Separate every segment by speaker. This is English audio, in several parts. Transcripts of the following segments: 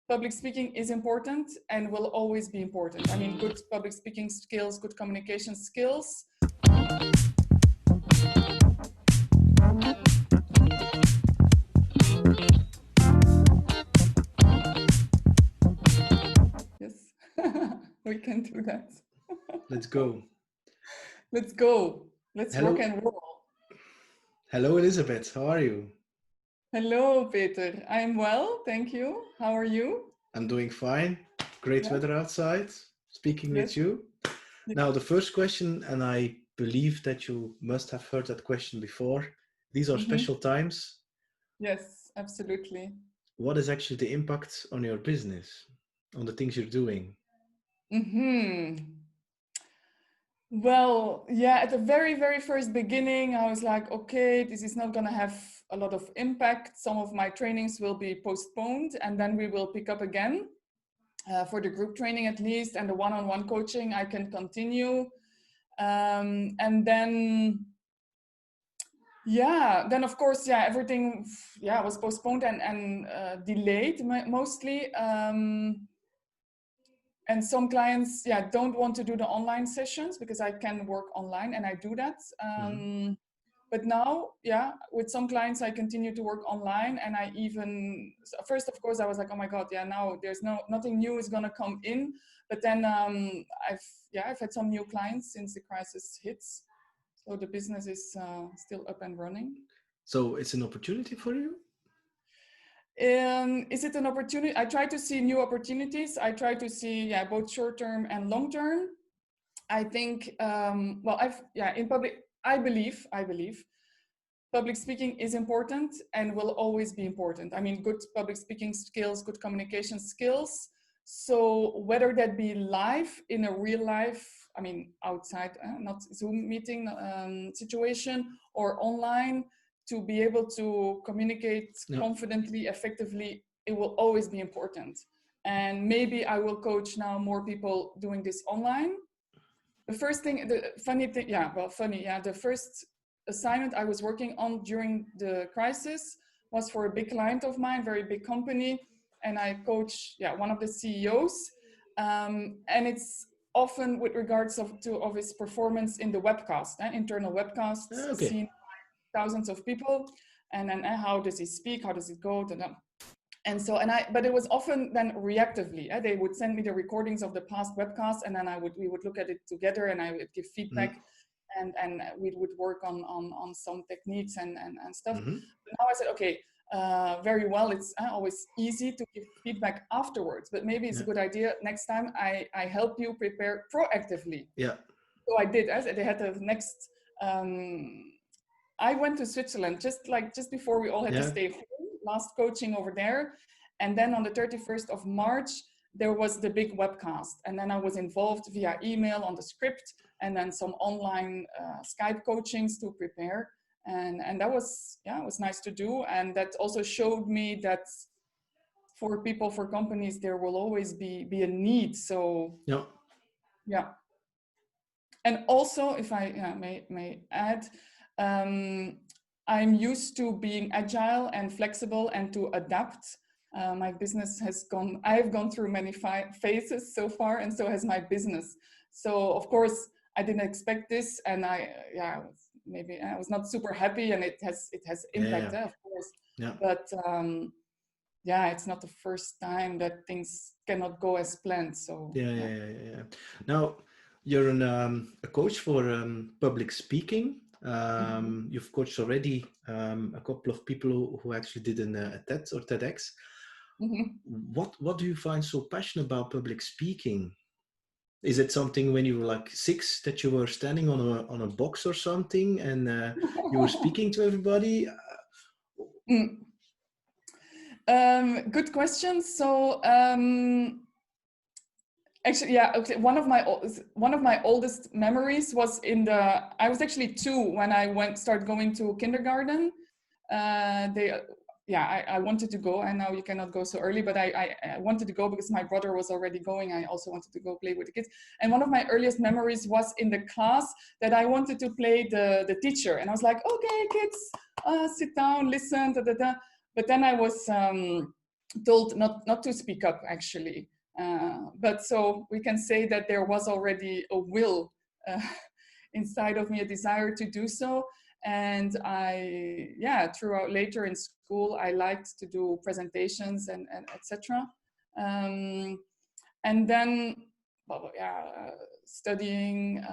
Speaker 1: public speaking is important and will always be important. I mean, good public speaking skills, good communication skills. Yes, we can do that.
Speaker 2: Let's go.
Speaker 1: Let's go. Let's
Speaker 2: Hello.
Speaker 1: rock and roll.
Speaker 2: Hello, Elizabeth. How are you?
Speaker 1: Hello, Peter. I'm well, thank you. How are you?
Speaker 2: I'm doing fine. Great
Speaker 1: Yeah.
Speaker 2: weather outside. Speaking
Speaker 1: Yes.
Speaker 2: with you.
Speaker 1: Yeah.
Speaker 2: Now, the first question, and I believe that you must have heard that question before. These are special times.
Speaker 1: Yes, absolutely.
Speaker 2: What is actually the impact on your business, on the things you're doing?
Speaker 1: Well, yeah, at the very, very first beginning, I was like, okay, this is not going to have a lot of impact. Some of my trainings will be postponed, and then we will pick up again for the group training at least, and the one-on-one coaching I can continue. And then, yeah, then of course, yeah, everything, yeah, was postponed and delayed mostly. And some clients, yeah, don't want to do the online sessions because I can work online and I do that. But now, yeah, with some clients, I continue to work online, and I even, first, of course, I was like, oh my God, yeah, now there's nothing new is gonna come in. But then I've had some new clients since the crisis hits. So the business is still up and running.
Speaker 2: So it's an opportunity for you?
Speaker 1: Is it an opportunity? I try to see new opportunities. I try to see, yeah, both short-term and long-term. I think, in public, I believe public speaking is important and will always be important. I mean, good public speaking skills, good communication skills. So whether that be live in a real life, I mean, outside, not Zoom meeting situation, or online, to be able to communicate confidently, effectively, it will always be important. And maybe I will coach now more people doing this online. The first thing, the first assignment I was working on during the crisis was for a big client of mine, very big company. And I coach, one of the CEOs. And it's often with regards to his performance in the webcast, internal webcasts, seen by thousands of people. And then how does he speak? How does it go? But it was often then reactively. They would send me the recordings of the past webcasts, and then we would look at it together, and I would give feedback, and we would work on some techniques and stuff. But now I said, okay, very well. It's always easy to give feedback afterwards, but maybe it's a good idea next time I help you prepare proactively.
Speaker 2: Yeah.
Speaker 1: So I did. They had the next. I went to Switzerland just before we all had to stay home. Last coaching over there, and then on the 31st of March there was the big webcast, and then I was involved via email on the script, and then some online Skype coachings to prepare, and that was it was nice to do, and that also showed me that for people, for companies, there will always be a need. So and also, if I may add, I'm used to being agile and flexible and to adapt. My business I've gone through many phases so far, and so has my business. So of course I didn't expect this, and I was not super happy, and it has impact, of course. But it's not the first time that things cannot go as planned. So
Speaker 2: Now you're a coach for public speaking. You've coached already a couple of people who actually did a TED or TEDx. What do you find so passionate about public speaking? Is it something when you were like 6 that you were standing on a box or something and you were speaking to everybody?
Speaker 1: Good question. So actually, one of my oldest memories was I was actually 2 when I started going to kindergarten. I wanted to go, and now you cannot go so early, but I wanted to go because my brother was already going. I also wanted to go play with the kids. And one of my earliest memories was in the class that I wanted to play the teacher. And I was like, okay, kids, sit down, listen, da, da, da. But then I was told not to speak up, actually. But so we can say that there was already a will inside of me, a desire to do so. And throughout later in school, I liked to do presentations and etc. And then, studying,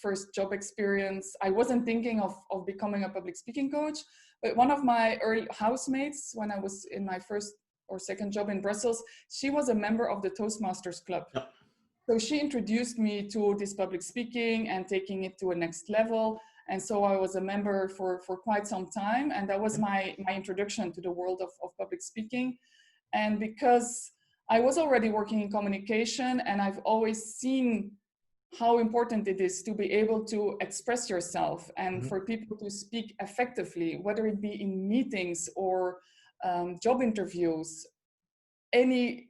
Speaker 1: first job experience. I wasn't thinking of becoming a public speaking coach, but one of my early housemates, when I was in my first or second job in Brussels, she was a member of the Toastmasters Club.
Speaker 2: Yeah.
Speaker 1: So she introduced me to this public speaking and taking it to a next level. And so I was a member for quite some time. And that was my introduction to the world of public speaking. And because I was already working in communication, and I've always seen how important it is to be able to express yourself and for people to speak effectively, whether it be in meetings or job interviews.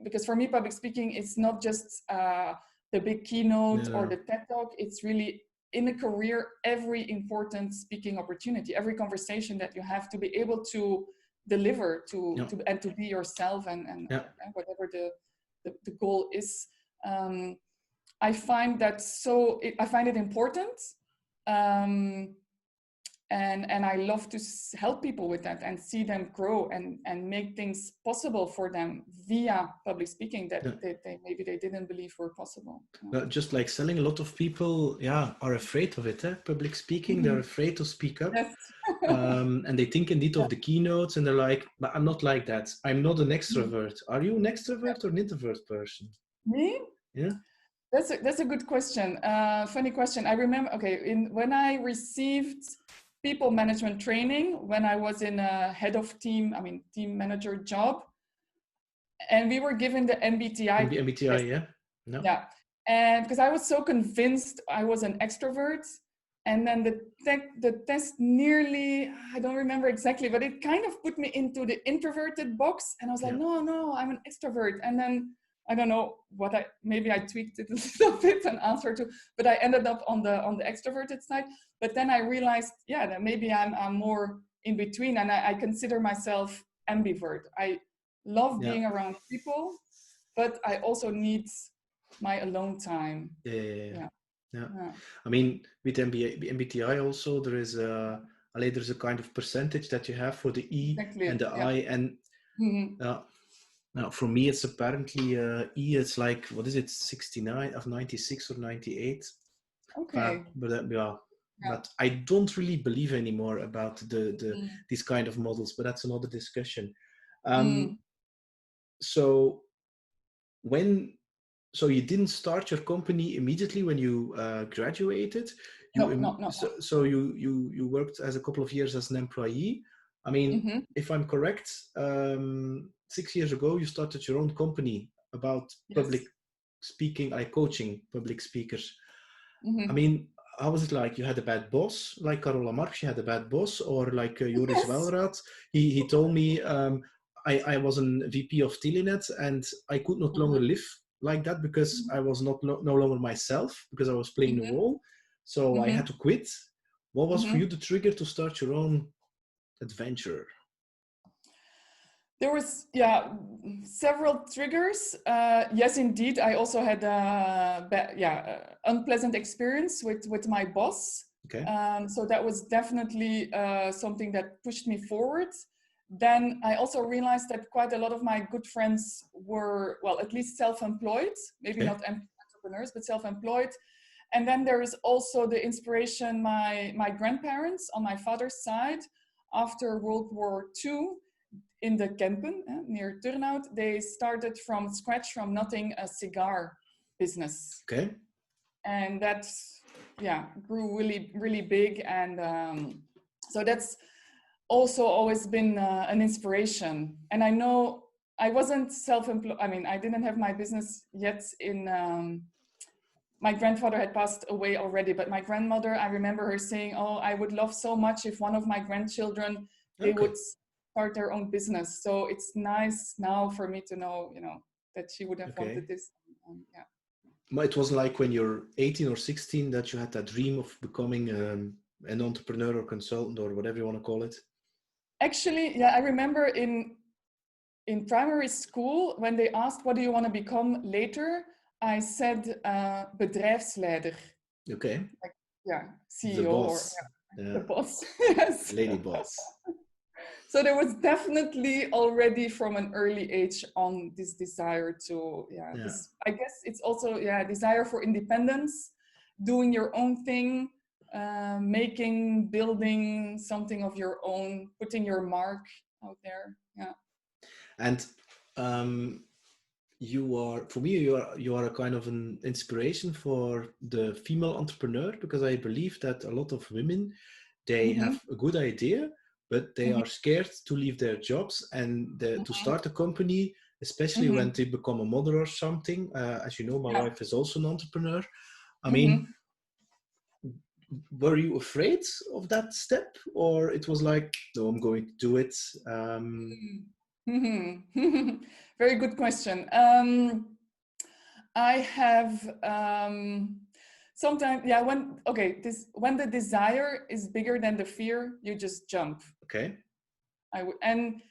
Speaker 1: Because for me, public speaking is not just the big keynote or the TED Talk. It's really, in a career, every important speaking opportunity, every conversation that you have to be able to deliver and to be yourself and whatever the goal is. I find I find it important. And I love to help people with that and see them grow and make things possible for them via public speaking that maybe they didn't believe were possible.
Speaker 2: Just like selling, a lot of people are afraid of it. Public speaking, they're afraid to speak up.
Speaker 1: Yes.
Speaker 2: And they think indeed of the keynotes, and they're like, but I'm not like that. I'm not an extrovert. Are you an extrovert or an introvert person?
Speaker 1: Me?
Speaker 2: Yeah.
Speaker 1: That's a good question. Funny question. I remember, when I received people management training, when I was in a team manager job, and we were given the MBTI.
Speaker 2: MBTI, yeah. No.
Speaker 1: Yeah. And because I was so convinced I was an extrovert, and then the test nearly, I don't remember exactly, but it kind of put me into the introverted box, and I was like, no, I'm an extrovert. And then I don't know maybe I tweaked it a little bit and answered to, but I ended up on the extroverted side. But then I realized, that maybe I'm more in between, and I consider myself ambivert. I love being around people, but I also need my alone time.
Speaker 2: Yeah. I mean, with MBTI also, there's a kind of percentage that you have for the E and the I, and now for me it's apparently E. It's like, what is it, 69 of 96 or 98?
Speaker 1: Okay.
Speaker 2: But I don't really believe anymore about these kind of models. But that's another discussion. So you didn't start your company immediately when you graduated.
Speaker 1: No.
Speaker 2: So you worked as a couple of years as an employee. I mean, if I'm correct, 6 years ago you started your own company about public speaking, coaching public speakers. I mean, how was it like? You had a bad boss, like Carola Marx, she had a bad boss, or like Joris Welrath? He told me I was a VP of Telenet and I could not longer live like that because I was no longer myself, because I was playing the role. So I had to quit. What was for you the trigger to start your own adventure?
Speaker 1: There was several triggers. Yes, indeed. I also had unpleasant experience with my boss.
Speaker 2: Okay.
Speaker 1: So that was definitely something that pushed me forward. Then I also realized that quite a lot of my good friends were, well, at least self-employed, maybe not entrepreneurs, but self-employed. And then there is also the inspiration, my grandparents on my father's side, after World War II, in the Kempen, near Turnhout, they started from scratch, from nothing, a cigar business.
Speaker 2: Okay.
Speaker 1: And that, grew really, really big. And so that's also always been an inspiration. And I know I wasn't self-employed. I mean, I didn't have my business yet my grandfather had passed away already, but my grandmother, I remember her saying, "Oh, I would love so much if one of my grandchildren, they would start their own business." So it's nice now for me to know, that she would have wanted this.
Speaker 2: But it wasn't like when you're 18 or 16 that you had that dream of becoming an entrepreneur or consultant or whatever you want to call it?
Speaker 1: Actually, I remember in primary school, when they asked, what do you want to become later? I said, bedrijfsleider.
Speaker 2: Okay.
Speaker 1: Like, yeah,
Speaker 2: The
Speaker 1: CEO or
Speaker 2: boss.
Speaker 1: yeah,
Speaker 2: Yeah.
Speaker 1: the boss. Yes.
Speaker 2: Lady boss.
Speaker 1: So there was definitely already from an early age on this desire to,
Speaker 2: Yeah.
Speaker 1: this, I guess it's also, desire for independence, doing your own thing, making, building something of your own, putting your mark out there. Yeah.
Speaker 2: And you are, for me, you are a kind of an inspiration for the female entrepreneur, because I believe that a lot of women, they
Speaker 1: Mm-hmm.
Speaker 2: have a good idea, but they
Speaker 1: Mm-hmm.
Speaker 2: are scared to leave their jobs and to start a company, especially
Speaker 1: Mm-hmm.
Speaker 2: when they become a mother or something. As you know, my
Speaker 1: Yeah.
Speaker 2: wife is also an entrepreneur. I mean,
Speaker 1: Mm-hmm.
Speaker 2: were you afraid of that step, or it was like, no, I'm going to do it?
Speaker 1: Mm-hmm. Very good question. I have sometimes, when the desire is bigger than the fear, you just jump.
Speaker 2: Okay.
Speaker 1: And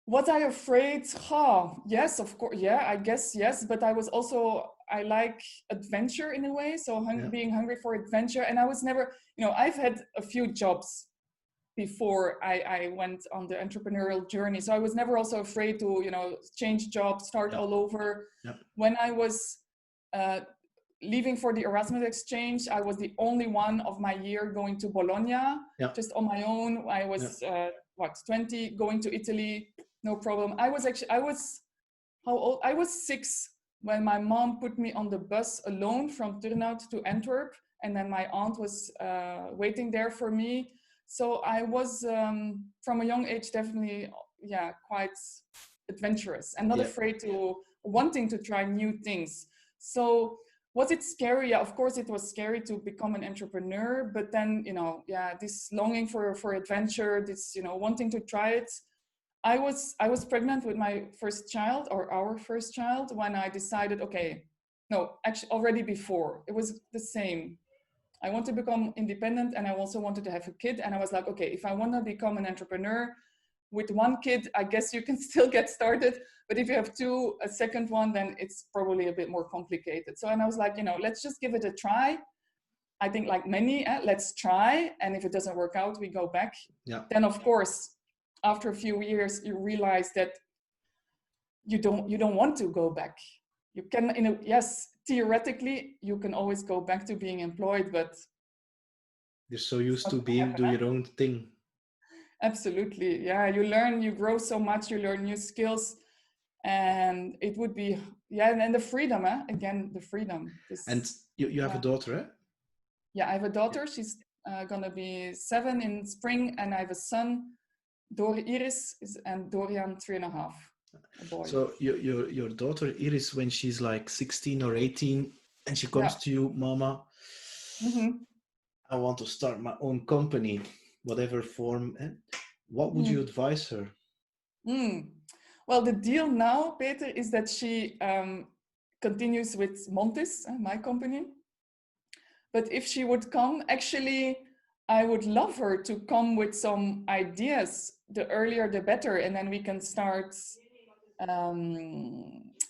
Speaker 1: was I afraid? Oh, yes, of course. Yeah, I guess yes. But I like adventure in a way. So
Speaker 2: Yeah.
Speaker 1: being hungry for adventure. And I was never, I've had a few jobs before I went on the entrepreneurial journey. So I was never also afraid to, change jobs, start all over.
Speaker 2: Yeah.
Speaker 1: When I was leaving for the Erasmus exchange, I was the only one of my year going to Bologna, just on my own. I was, 20, going to Italy, no problem. How old? I was 6 when my mom put me on the bus alone from Turnhout to Antwerp. And then my aunt was waiting there for me. So I was, from a young age, definitely, quite adventurous and not afraid to wanting to try new things. So was it scary? Yeah, of course it was scary to become an entrepreneur, but then, this longing for adventure, this, wanting to try it. I was pregnant with my first child, or our first child, when I decided, okay, no, actually already before, it was the same. I want to become independent and I also wanted to have a kid. And I was like, okay, if I want to become an entrepreneur with one kid, I guess you can still get started. But if you have two, a second one, then it's probably a bit more complicated. So, and I was like, let's just give it a try. I think like many, let's try. And if it doesn't work out, we go back.
Speaker 2: Yeah.
Speaker 1: Then of course, after a few years, you realize that you don't want to go back. You can, yes, theoretically, you can always go back to being employed, but
Speaker 2: you're so used to do your own thing.
Speaker 1: Absolutely. Yeah, you learn, you grow so much, you learn new skills, and it would be, and the freedom, again, the freedom.
Speaker 2: And you have a daughter, eh?
Speaker 1: Yeah, I have a daughter. She's gonna be 7 in spring, and I have a son, Iris, and Dorian 3.5, a boy.
Speaker 2: So your daughter Iris, when she's like 16 or 18, and she comes to you, Mama, I want to start my own company, whatever form, what would you advise her?
Speaker 1: Well, the deal now, Peter, is that she continues with Montis, my company. But if she would come, actually, I would love her to come with some ideas. The earlier, the better. And then we can start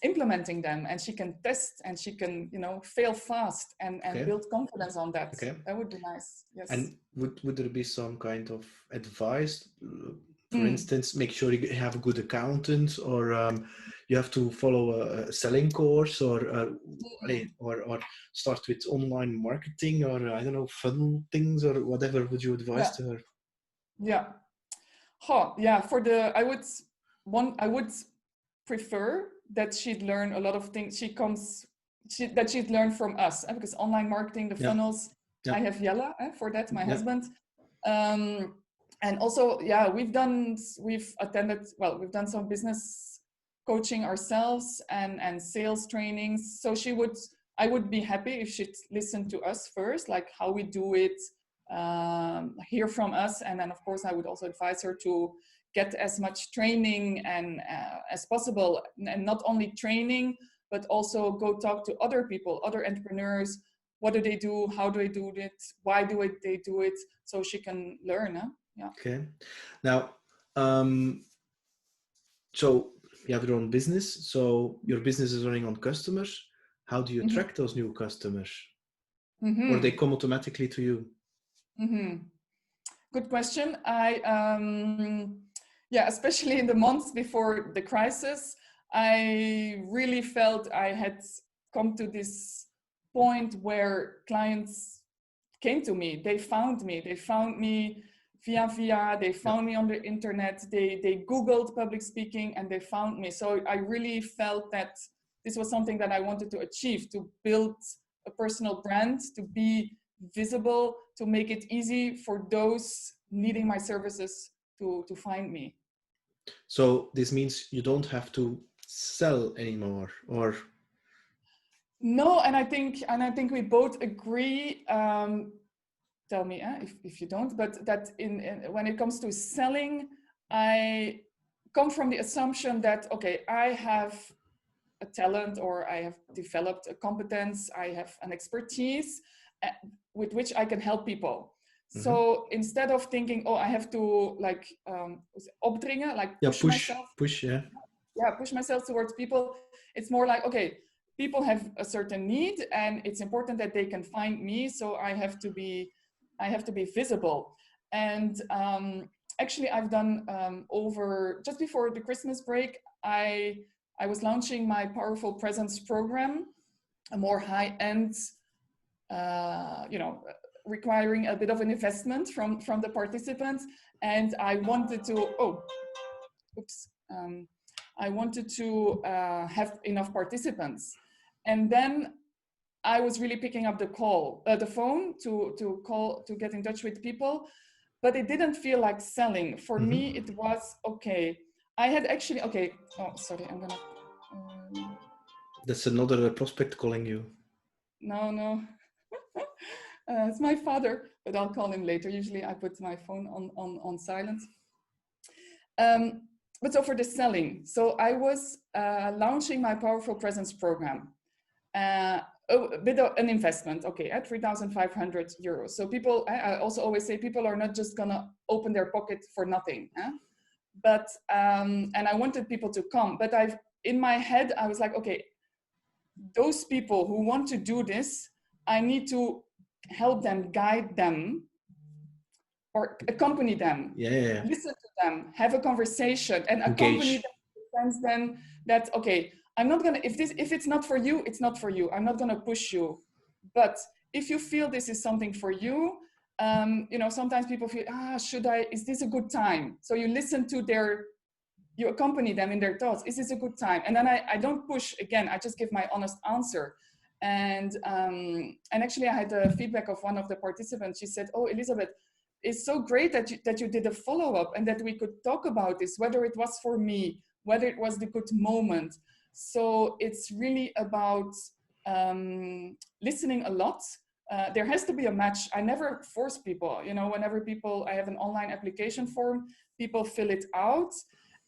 Speaker 1: implementing them, and she can test, and she can, fail fast and build confidence on that. That would be nice. Yes.
Speaker 2: And would there be some kind of advice? For instance, make sure you have a good accountant, or you have to follow a selling course, or start with online marketing, or I don't know, funnel things, or whatever would you advise to her?
Speaker 1: Yeah. I would prefer that she'd learn a lot of things. That she'd learn from us, because online marketing, the funnels. I have Jella for that, my husband. And also, we've done some business coaching ourselves and sales trainings. So I would be happy if she'd listen to us first, like how we do it, hear from us. And then of course, I would also advise her to get as much training and as possible, and not only training, but also go talk to other people, other entrepreneurs. What do they do? How do they do it? Why do they do it? So she can learn. Yeah.
Speaker 2: Okay. Now, So you have your own business. So your business is running on customers. How do you
Speaker 1: Mm-hmm.
Speaker 2: attract those new customers? Or they
Speaker 1: Mm-hmm.
Speaker 2: come automatically to you?
Speaker 1: Mm-hmm. Good question. Yeah, especially in the months before the crisis, I really felt I had come to this point where clients came to me. They found me. They found me via. They
Speaker 2: Yeah.
Speaker 1: found me on the internet. They Googled public speaking and they found me. So I really felt that this was something that I wanted to achieve, to build a personal brand, to be visible, to make it easy for those needing my services to find me.
Speaker 2: So this means you don't have to sell anymore, or
Speaker 1: No, and I think we both agree. Tell me if you don't, but that in when it comes to selling, I come from the assumption that okay, I have a talent or I have developed a competence, I have an expertise with which I can help people. So instead of thinking, oh, I have to like opdringen, like
Speaker 2: yeah,
Speaker 1: push myself,
Speaker 2: push, yeah.
Speaker 1: yeah, push myself towards people. It's more like, okay, people have a certain need and it's important that they can find me. So I have to be visible. And actually I've done over just before the Christmas break, I was launching my Powerful Presence program, a more high-end, requiring a bit of an investment from the participants. And I wanted to, I wanted to have enough participants. And then I was really picking up the phone to call, to get in touch with people, but it didn't feel like selling. For me, it was, okay, I had actually, okay, oh, sorry, I'm gonna,
Speaker 2: That's another prospect calling you.
Speaker 1: no, it's my father, but I'll call him later. Usually I put my phone on silent. But so for the selling, so I was launching my Powerful Presence program. A bit of an investment, okay, at 3,500 euros. So people, I also always say people are not just gonna open their pocket for nothing. But, and I wanted people to come, but in my head, I was like, okay, those people who want to do this, I need to help them, guide them, or accompany them,
Speaker 2: Yeah.
Speaker 1: listen to them, have a conversation, and accompany
Speaker 2: Engage.
Speaker 1: them in the sense then that, okay, I'm not gonna, if it's not for you, it's not for you. I'm not gonna push you. But if you feel this is something for you, sometimes people feel, is this a good time? So you listen to you accompany them in their thoughts. Is this a good time? And then I don't push again, I just give my honest answer. And actually I had a feedback of one of the participants. She said, oh, Elizabeth, it's so great that you did a follow-up and that we could talk about this, whether it was for me, whether it was the good moment. So it's really about listening a lot. There has to be a match. I never force people, whenever I have an online application form, people fill it out.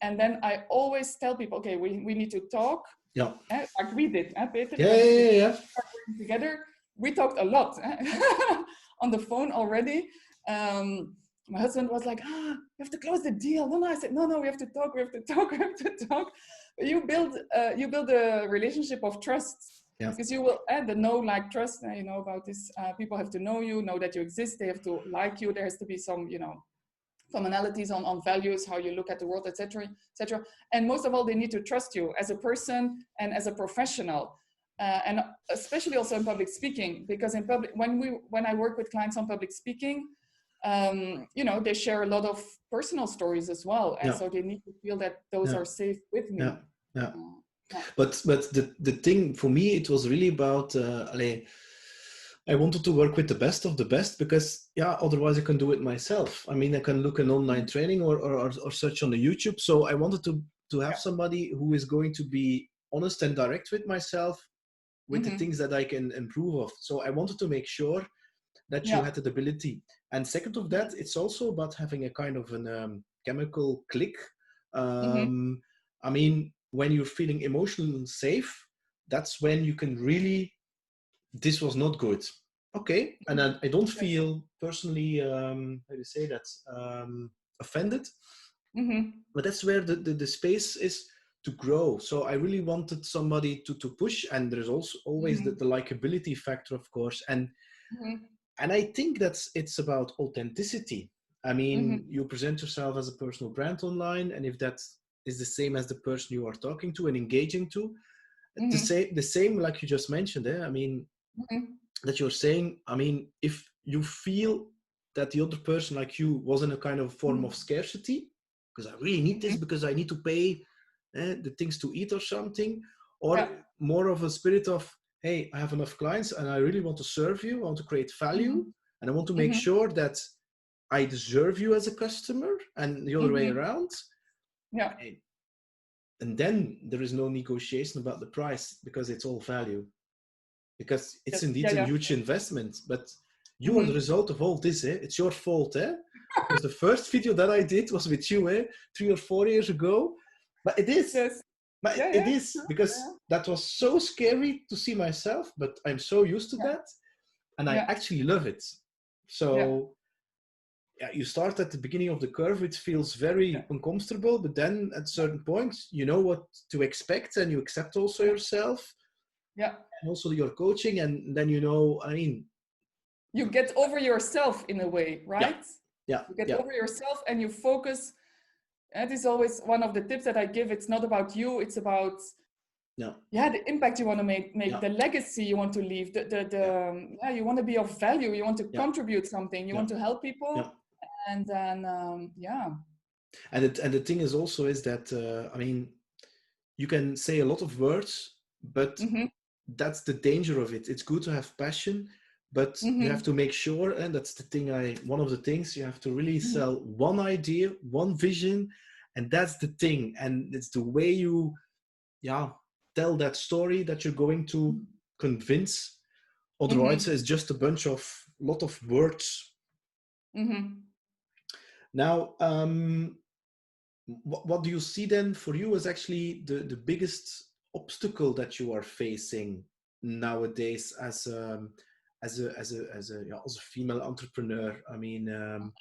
Speaker 1: And then I always tell people, okay, we need to talk.
Speaker 2: Yeah.
Speaker 1: Like we did, Peter,
Speaker 2: Yeah.
Speaker 1: together. We talked a lot on the phone already. My husband was like, you have to close the deal. No, I said, no, we have to talk. But you build a relationship of trust.
Speaker 2: Yeah.
Speaker 1: Because you will add the know, like, trust, about this. People have to know you, know that you exist. They have to like you. There has to be some, commonalities on values, how you look at the world, etc., etc. And most of all, they need to trust you as a person and as a professional. And especially also in public speaking, because in public, when I work with clients on public speaking, they share a lot of personal stories as well, and so they need to feel that those are safe with me.
Speaker 2: Yeah. But the thing for me, it was really about I wanted to work with the best of the best, because otherwise I can do it myself. I mean, I can look an online training or search on the YouTube. So I wanted to have somebody who is going to be honest and direct with myself, with the things that I can improve of. So I wanted to make sure that you had the ability. And second of that, it's also about having a kind of an chemical click. I mean, when you're feeling emotionally safe, that's when you can really, this was not good. Okay. And I don't feel personally, how do you say that, offended. But that's where the space is to grow. So I really wanted somebody to push, and there's also always the likability factor, of course. And I think it's about authenticity. I mean, you present yourself as a personal brand online, and if that is the same as the person you are talking to and engaging to, the same like you just mentioned, I mean, that you're saying, I mean, if you feel that the other person like you was in a kind of form of scarcity, because I really need this because I need to pay the things to eat or something, or more of a spirit of, hey, I have enough clients and I really want to serve you, I want to create value, and I want to make sure that I deserve you as a customer, and the other way around.
Speaker 1: Yeah.
Speaker 2: And then there is no negotiation about the price, because it's all value. Because it's indeed a huge investment, but you are the result of all this. It's your fault. Because the first video that I did was with you 3 or 4 years ago. But it is.
Speaker 1: Yes.
Speaker 2: But it is, because that was so scary to see myself, but I'm so used to that. And I actually love it. So you start at the beginning of the curve, which feels very uncomfortable, but then at certain points, you know what to expect, and you accept also yourself.
Speaker 1: Yeah.
Speaker 2: And also your coaching, and then, you know, I mean,
Speaker 1: you get over yourself in a way, right?
Speaker 2: Yeah.
Speaker 1: You get over yourself and you focus. That is always one of the tips that I give. It's not about you, it's about the impact you want to make the legacy you want to leave, you want to be of value, you want to contribute something, you want to help people. And then
Speaker 2: and the thing is also is that I mean, you can say a lot of words, but that's the danger of it. It's good to have passion, but you have to make sure, and that's the thing, one of the things, you have to really sell one idea, one vision, and that's the thing. And it's the way you tell that story that you're going to convince. Otherwise it's just a lot of words. Now, what do you see then for you as actually the biggest obstacle that you are facing nowadays as a female entrepreneur? I mean,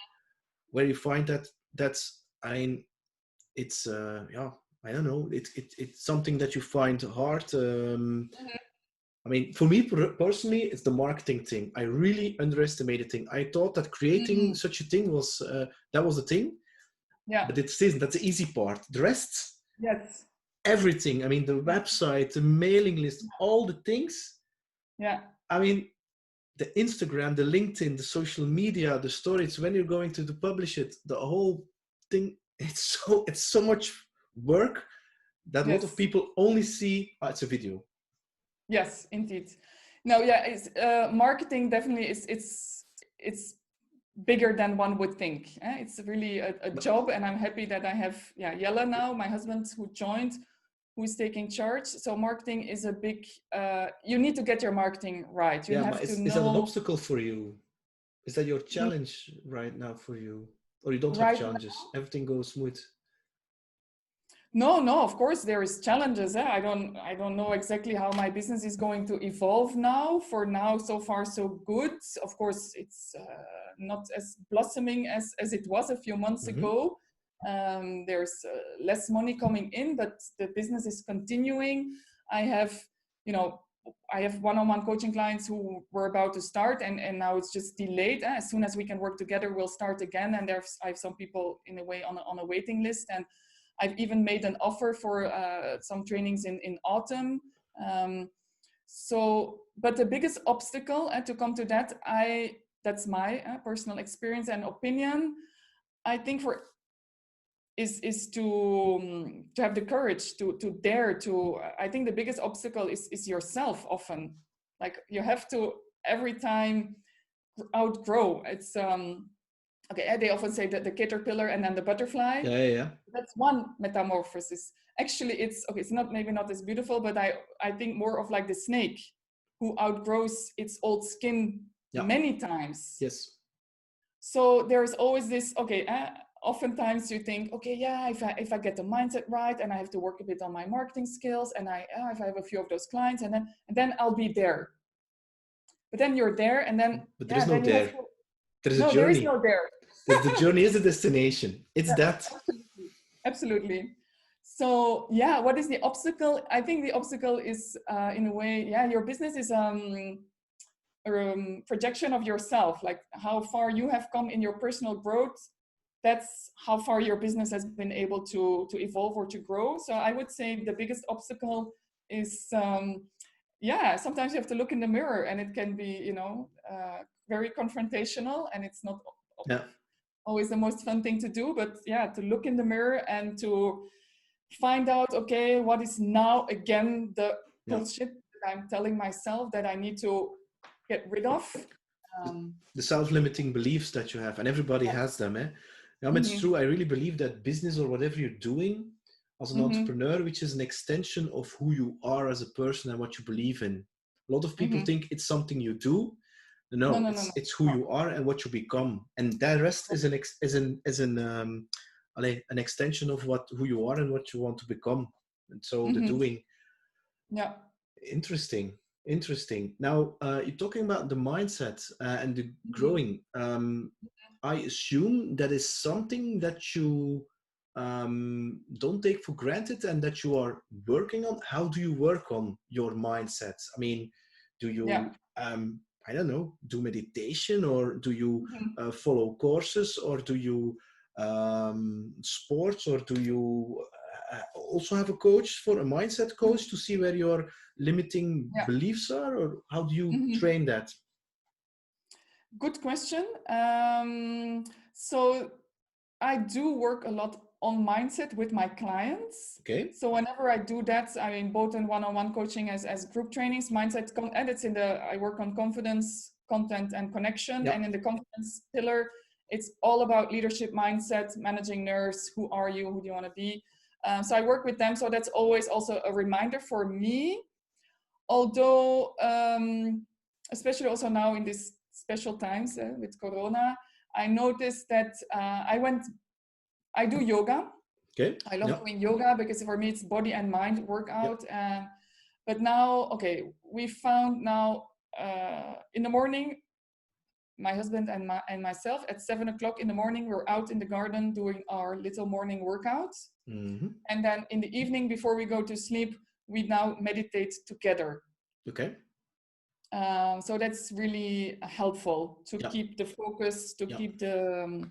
Speaker 2: where you find that's, I mean, it's I don't know, it's something that you find hard. I mean, for me personally, it's the marketing thing. I really underestimated the thing. I thought that creating such a thing was that was the thing. Yeah. But it isn't. That's the easy part. The rest, everything. I mean, the website, the mailing list, all the things.
Speaker 1: Yeah.
Speaker 2: I mean, the Instagram, the LinkedIn, the social media, the stories, when you're going to publish it, the whole thing, it's so much work that a lot of people only see, it's a video.
Speaker 1: Yes, indeed. No, it's marketing definitely it's bigger than one would think. It's really a job, and I'm happy that I have Jelle now, my husband, who joined, who is taking charge. So marketing is a big. You need to get your marketing right. You have to know.
Speaker 2: Is that an obstacle for you? Is that your challenge right now for you, or you don't have challenges? Everything goes smooth.
Speaker 1: No, of course there is challenges. I don't know exactly how my business is going to evolve now. For now, so far so good. Of course, it's not as blossoming as it was a few months ago. There's less money coming in, but the business is continuing. I have one-on-one coaching clients who were about to start, and now it's just delayed. As soon as we can work together, we'll start again. And I have some people in a way on a waiting list, and I've even made an offer for some trainings in autumn. But the biggest obstacle to come to that, that's my personal experience and opinion, I think is to have the courage to dare to. I think the biggest obstacle is yourself often. Like you have to every time outgrow. It's okay, they often say that the caterpillar and then the butterfly.
Speaker 2: Yeah.
Speaker 1: That's one metamorphosis. Actually, it's not maybe not as beautiful, but I think more of like the snake who outgrows its old skin many times.
Speaker 2: Yes.
Speaker 1: So there's always this, oftentimes you think, if I get the mindset right, and I have to work a bit on my marketing skills, and if I have a few of those clients, and then I'll be there. But then you're there, and then
Speaker 2: there is no there. There's a journey.
Speaker 1: There is no there.
Speaker 2: The journey is a destination. It's that.
Speaker 1: Absolutely. Absolutely. So yeah, what is the obstacle? I think the obstacle is in a way, yeah, your business is projection of yourself, like how far you have come in your personal growth. That's how far your business has been able to evolve or to grow. So I would say the biggest obstacle is yeah, sometimes you have to look in the mirror, and it can be, you know, very confrontational, and it's not
Speaker 2: Yeah.
Speaker 1: always the most fun thing to do, but yeah, to look in the mirror and to find out, okay, what is now again the
Speaker 2: Yeah.
Speaker 1: bullshit that I'm telling myself that I need to get rid of. Um,
Speaker 2: The self-limiting beliefs that you have, and everybody
Speaker 1: yeah.
Speaker 2: has them. It's
Speaker 1: Mm-hmm.
Speaker 2: true. I really believe that business or whatever you're doing as an
Speaker 1: Mm-hmm.
Speaker 2: entrepreneur, which is an extension of who you are as a person and what you believe in. A lot of people
Speaker 1: Mm-hmm.
Speaker 2: think it's something you do.
Speaker 1: No,
Speaker 2: No,
Speaker 1: no, no, no,
Speaker 2: it's who
Speaker 1: no.
Speaker 2: you are and what you become, and that rest is an extension of what who you are and what you want to become. And so the
Speaker 1: Mm-hmm.
Speaker 2: doing.
Speaker 1: Yeah.
Speaker 2: Interesting. Interesting. Now, you're talking about the mindset and the
Speaker 1: Mm-hmm.
Speaker 2: growing. I assume that is something that you don't take for granted and that you are working on. How do you work on your mindset? I mean, do
Speaker 1: Yeah.
Speaker 2: you, I don't know, do meditation, or do you
Speaker 1: Mm-hmm.
Speaker 2: follow courses, or do you sports, or do you also have a coach, for a mindset coach, to see where your limiting
Speaker 1: Yeah.
Speaker 2: beliefs are, or how do you
Speaker 1: Mm-hmm.
Speaker 2: train that?
Speaker 1: Good question. So I do work a lot on mindset with my clients.
Speaker 2: Okay.
Speaker 1: So whenever I do that, I mean, both in one-on-one coaching as group trainings, mindset, and it's in the, I work on confidence, content, and connection.
Speaker 2: Yeah.
Speaker 1: And in the confidence pillar, it's all about leadership mindset, managing nerves. Who are you? Who do you want to be? So I work with them. So that's always also a reminder for me. Although, especially also now in these special times with Corona, I noticed that I do yoga.
Speaker 2: Okay.
Speaker 1: I love
Speaker 2: Yeah.
Speaker 1: doing yoga because for me it's body and mind
Speaker 2: Yeah.
Speaker 1: workout. But now, okay, we found now in the morning, my husband and myself at 7 o'clock in the morning, we're out in the garden doing our little morning workout.
Speaker 2: Mm-hmm.
Speaker 1: And then in the evening before we go to sleep, we now meditate together.
Speaker 2: Okay.
Speaker 1: So that's really helpful to
Speaker 2: Yeah.
Speaker 1: keep the focus, to
Speaker 2: Yeah.
Speaker 1: keep the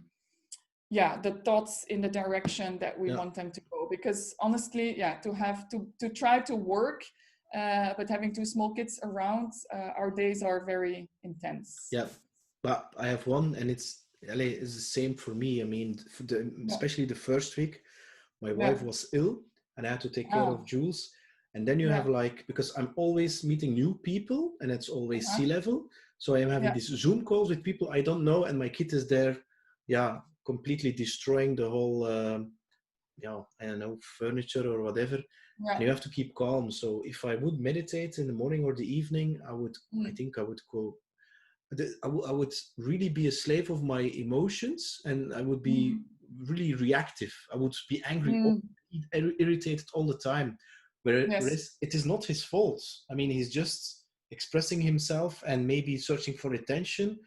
Speaker 1: thoughts in the direction that we
Speaker 2: Yeah.
Speaker 1: want them to go. Because honestly, yeah, to have to try to work, but having two small kids around, our days are very intense.
Speaker 2: Yeah. But I have one, and it's the same for me. I mean,
Speaker 1: Yeah,
Speaker 2: especially the first week, my
Speaker 1: yeah,
Speaker 2: wife was ill, and I had to take care
Speaker 1: ah,
Speaker 2: of Jules. And then you
Speaker 1: yeah,
Speaker 2: have, like, because I'm always meeting new people, and it's always
Speaker 1: uh-huh,
Speaker 2: C-level. So I am having
Speaker 1: yeah,
Speaker 2: these Zoom calls with people I don't know, and my kid is there, yeah, completely destroying the whole, I don't know, furniture or whatever. And
Speaker 1: yeah,
Speaker 2: you have to keep calm. So if I would meditate in the morning or the evening, I
Speaker 1: mm,
Speaker 2: think I would go, I would really be a slave of my emotions, and I would be
Speaker 1: mm,
Speaker 2: really reactive. I would be angry,
Speaker 1: mm,
Speaker 2: irritated all the time.
Speaker 1: yes,
Speaker 2: Whereas it is not his fault. I mean, he's just expressing himself and maybe searching for attention.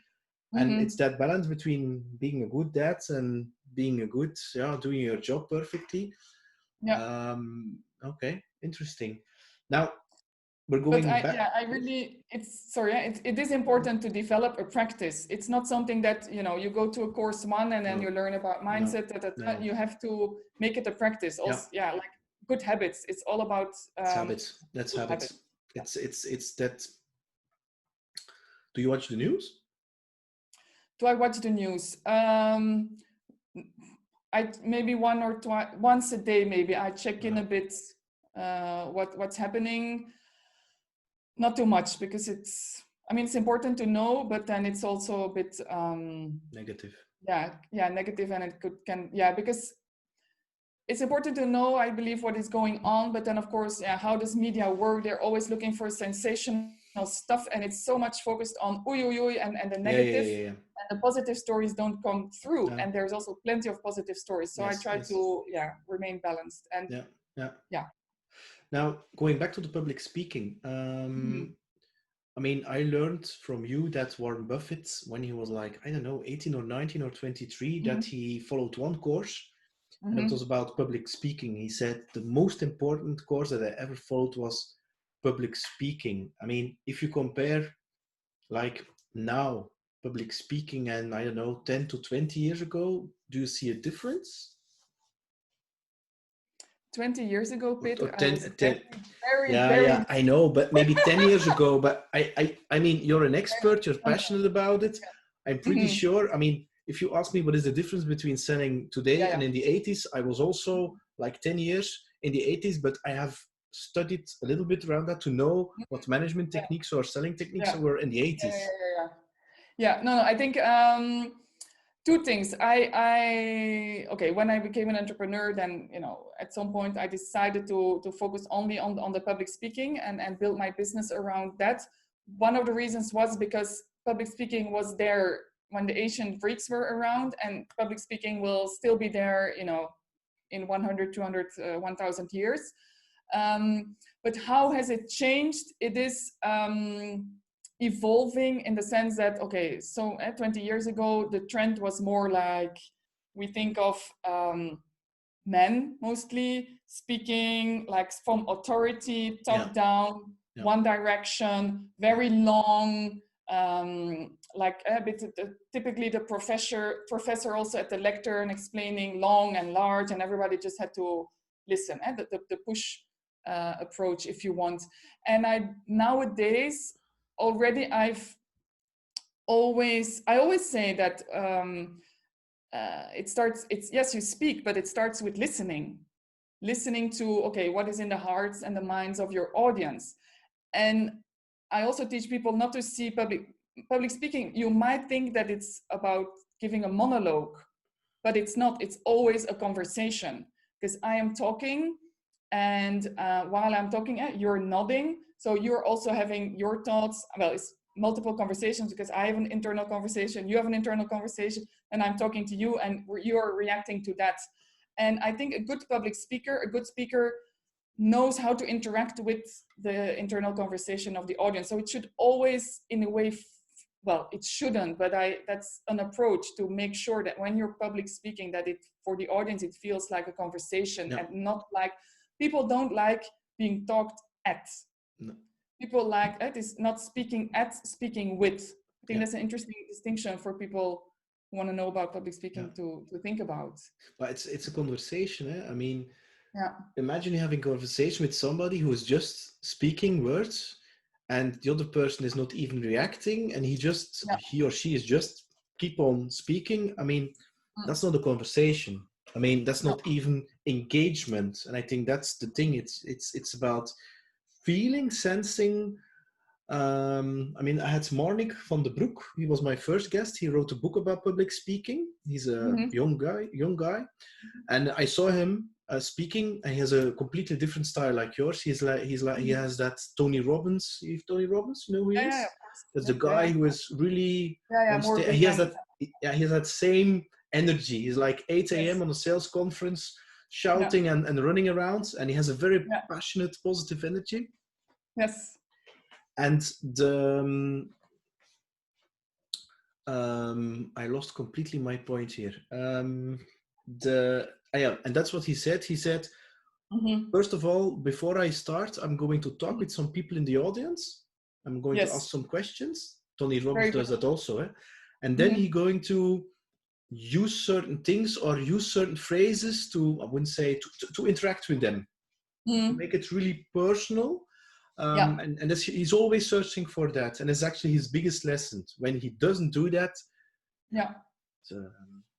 Speaker 2: And it's
Speaker 1: mm-hmm,
Speaker 2: that balance between being a good dad and being a good, doing your job perfectly.
Speaker 1: yeah.
Speaker 2: Okay, interesting. Now we're
Speaker 1: But
Speaker 2: going back.
Speaker 1: I
Speaker 2: Yes.
Speaker 1: really, it is important to develop a practice. It's not something that, you know, you go to a course one and then
Speaker 2: No,
Speaker 1: you learn about
Speaker 2: no,
Speaker 1: mindset,
Speaker 2: no.
Speaker 1: you have to make it a practice.
Speaker 2: Yeah.
Speaker 1: Also, yeah, like good habits. It's all about
Speaker 2: It's habits. That's
Speaker 1: good habits.
Speaker 2: habits. It's that. Do you watch the news?
Speaker 1: Do I watch the news? I maybe once a day, maybe I check in
Speaker 2: No.
Speaker 1: a bit what's happening. Not too much because I mean, it's important to know, but then it's also a bit
Speaker 2: Negative.
Speaker 1: negative, and it because it's important to know, I believe, what is going on, but then of course, yeah, how does media work? They're always looking for sensational stuff, and it's so much focused on uy, uy, uy, and the
Speaker 2: Yeah, yeah,
Speaker 1: negative,
Speaker 2: yeah, yeah.
Speaker 1: and the positive stories don't come through,
Speaker 2: No.
Speaker 1: and there's also plenty of positive stories, so I
Speaker 2: Yes,
Speaker 1: try
Speaker 2: yes.
Speaker 1: to remain balanced. And
Speaker 2: Yeah, yeah.
Speaker 1: yeah.
Speaker 2: Now going back to the public speaking.
Speaker 1: Mhm.
Speaker 2: I mean, I learned from you that Warren Buffett, when he was like, I don't know, 18 or 19 or 23, that
Speaker 1: Mhm.
Speaker 2: he followed one course and it was about public speaking. He said the most important course that I ever followed was public speaking. I mean, if you compare like now public speaking and I don't know 10 to 20 years ago, do you see a difference?
Speaker 1: 20 years ago,
Speaker 2: Or
Speaker 1: Peter, I
Speaker 2: 10,
Speaker 1: was
Speaker 2: 10
Speaker 1: very,
Speaker 2: yeah,
Speaker 1: very,
Speaker 2: yeah, I know, but maybe 10 years ago. But I mean, you're an expert, you're
Speaker 1: very
Speaker 2: passionate about it. I'm pretty
Speaker 1: mm-hmm.
Speaker 2: sure. I mean, if you ask me what is the difference between selling today and in the 80s, I was also like 10 years in the 80s, but I have studied a little bit around that to know what management techniques or selling techniques were in the 80s.
Speaker 1: No, I think two things. Okay, when I became an entrepreneur, then, you know, at some point I decided to focus only on the public speaking and build my business around that. One of the reasons was because public speaking was there when the ancient Greeks were around, and public speaking will still be there, you know, in 100, 200, 1000 years. But how has it changed? It is evolving in the sense that, okay, so 20 years ago, the trend was more like, we think of men mostly speaking like from authority, top down, one direction, very long, like typically the professor also at the lectern explaining long and large, and everybody just had to listen, the push approach, if you want. And nowadays already I always say that yes, you speak, but it starts with listening to, okay, what is in the hearts and the minds of your audience. And I also teach people not to see public speaking. You might think that it's about giving a monologue, but it's not. It's always a conversation, because I am talking, and while I'm talking, you're nodding. So you're also having your thoughts. Well, it's multiple conversations, because I have an internal conversation, you have an internal conversation, and I'm talking to you, and you're reacting to that. And I think a good speaker knows how to interact with the internal conversation of the audience. So it should always, in a way, well, it shouldn't, but that's an approach to make sure that when you're public speaking, that for the audience, it feels like a conversation and not like, people don't like being talked at. No. People like it is not speaking at, speaking with. I think that's an interesting distinction for people who want to know about public speaking to think about.
Speaker 2: But it's a conversation. I mean, imagine you having a conversation with somebody who is just speaking words, and the other person is not even reacting, and he or she is just keep on speaking. I mean, that's not a conversation. I mean, that's not even engagement. And I think that's the thing. It's about feeling, sensing. I mean, I had Marnik van den Bergh. He was my first guest. He wrote a book about public speaking. He's a young guy, and I saw him speaking, and he has a completely different style like yours. He has that Tony Robbins. Tony Robbins, you know who he is? That's the guy who is really he has that same energy. He's like 8 a.m. on a sales conference, shouting and running around, and he has a very passionate, positive energy.
Speaker 1: Yes.
Speaker 2: And I lost completely my point here. And that's what he said. He said, first of all, before I start, I'm going to talk with some people in the audience. I'm going to ask some questions. Tony Robbins does that also. And then he's going to use certain things or use certain phrases to, I wouldn't say, to interact with them. To make it really personal. And he's always searching for that. And it's actually his biggest lesson. When he doesn't do that,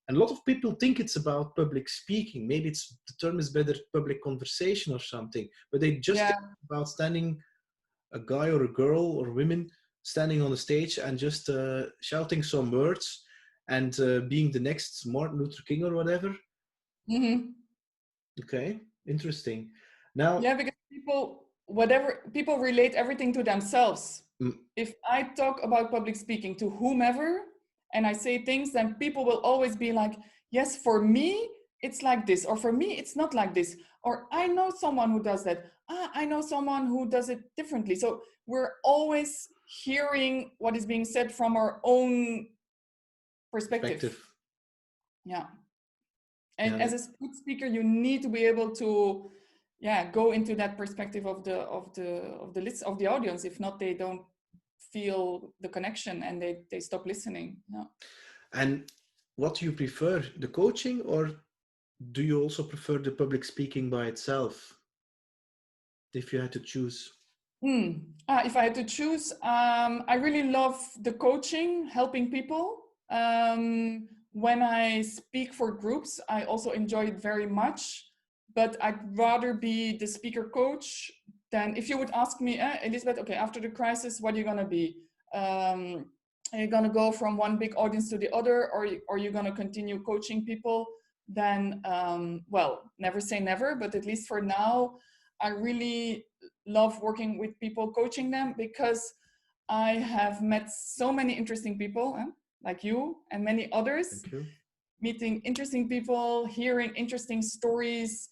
Speaker 2: and a lot of people think it's about public speaking. Maybe the term is better, public conversation or something. But they just think about standing, a guy or a girl or women standing on the stage and just shouting some words and being the next Martin Luther King or whatever. Okay, interesting. Now,
Speaker 1: because people relate everything to themselves. If I talk about public speaking to whomever and I say things, then people will always be like, yes, for me it's like this, or for me it's not like this, or I know someone who does that, I know someone who does it differently. So we're always hearing what is being said from our own perspective. And
Speaker 2: Yeah.
Speaker 1: as a good speaker, you need to be able to, yeah, go into that perspective of the audience. If not, they don't feel the connection and they stop listening. Yeah.
Speaker 2: And what do you prefer, the coaching, or do you also prefer the public speaking by itself? If you had to choose.
Speaker 1: If I had to choose, I really love the coaching, helping people. When I speak for groups, I also enjoy it very much, but I'd rather be the speaker coach than if you would ask me, Elizabeth, okay, after the crisis, what are you going to be? Are you going to go from one big audience to the other, or are you going to continue coaching people? Then, well, never say never, but at least for now, I really love working with people, coaching them, because I have met so many interesting people, like you and many others.
Speaker 2: Thank you.
Speaker 1: Meeting interesting people, hearing interesting stories,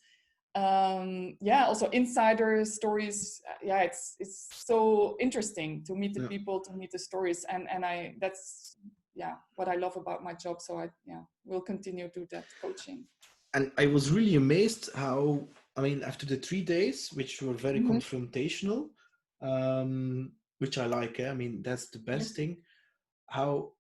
Speaker 1: also insider stories. It's so interesting to meet the people, to meet the stories, and that's what I love about my job. So I will continue to do that coaching.
Speaker 2: And I was really amazed how, I mean, after the 3 days, which were very confrontational, which I like, I mean, that's the best thing, how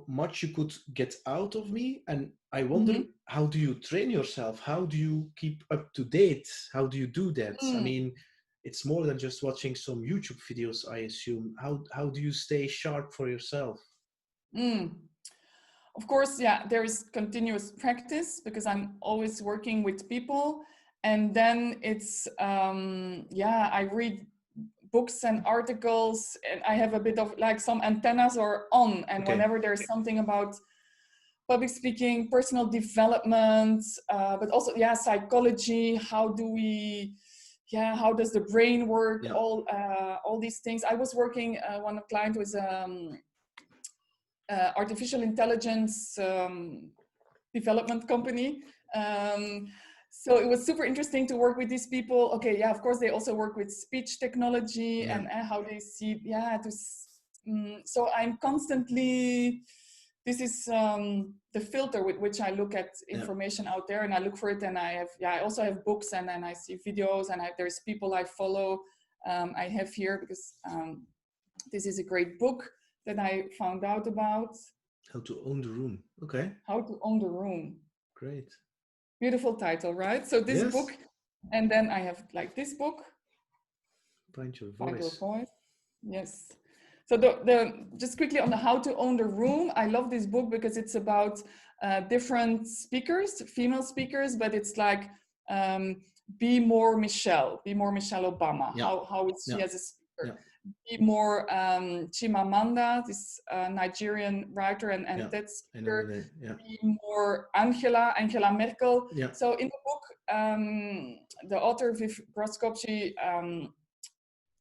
Speaker 2: much you could get out of me. And I wonder, how do you train yourself? How do you keep up to date? How do you do that? I mean, it's more than just watching some YouTube videos, I assume. How do you stay sharp for yourself?
Speaker 1: Of course, there is continuous practice, because I'm always working with people. And then it's, I read books and articles, and I have a bit of like some antennas are on. And whenever there's something about public speaking, personal development, but also, psychology, how does the brain work? All these things. I was working, one client was, artificial intelligence development company. So it was super interesting to work with these people. Okay, of course, they also work with speech technology and how they see, so I'm constantly, this is the filter with which I look at information out there, and I look for it, and I also have books, and then I see videos, and there's people I follow. I have here, because this is a great book that I found out about.
Speaker 2: How to Own the Room. Okay.
Speaker 1: How to Own the Room.
Speaker 2: Great.
Speaker 1: Beautiful title, right? So this book, and then I have like this book.
Speaker 2: Find Your
Speaker 1: Find Your
Speaker 2: Voice.
Speaker 1: Voice. Yes. So the just quickly on the How to Own the Room. I love this book because it's about different speakers, female speakers, but it's like be more Michelle Obama. How is she as a speaker? Be more Chimamanda, this Nigerian writer and TED speaker. Be more Angela Merkel. So in the book, the author Viv Groskop, she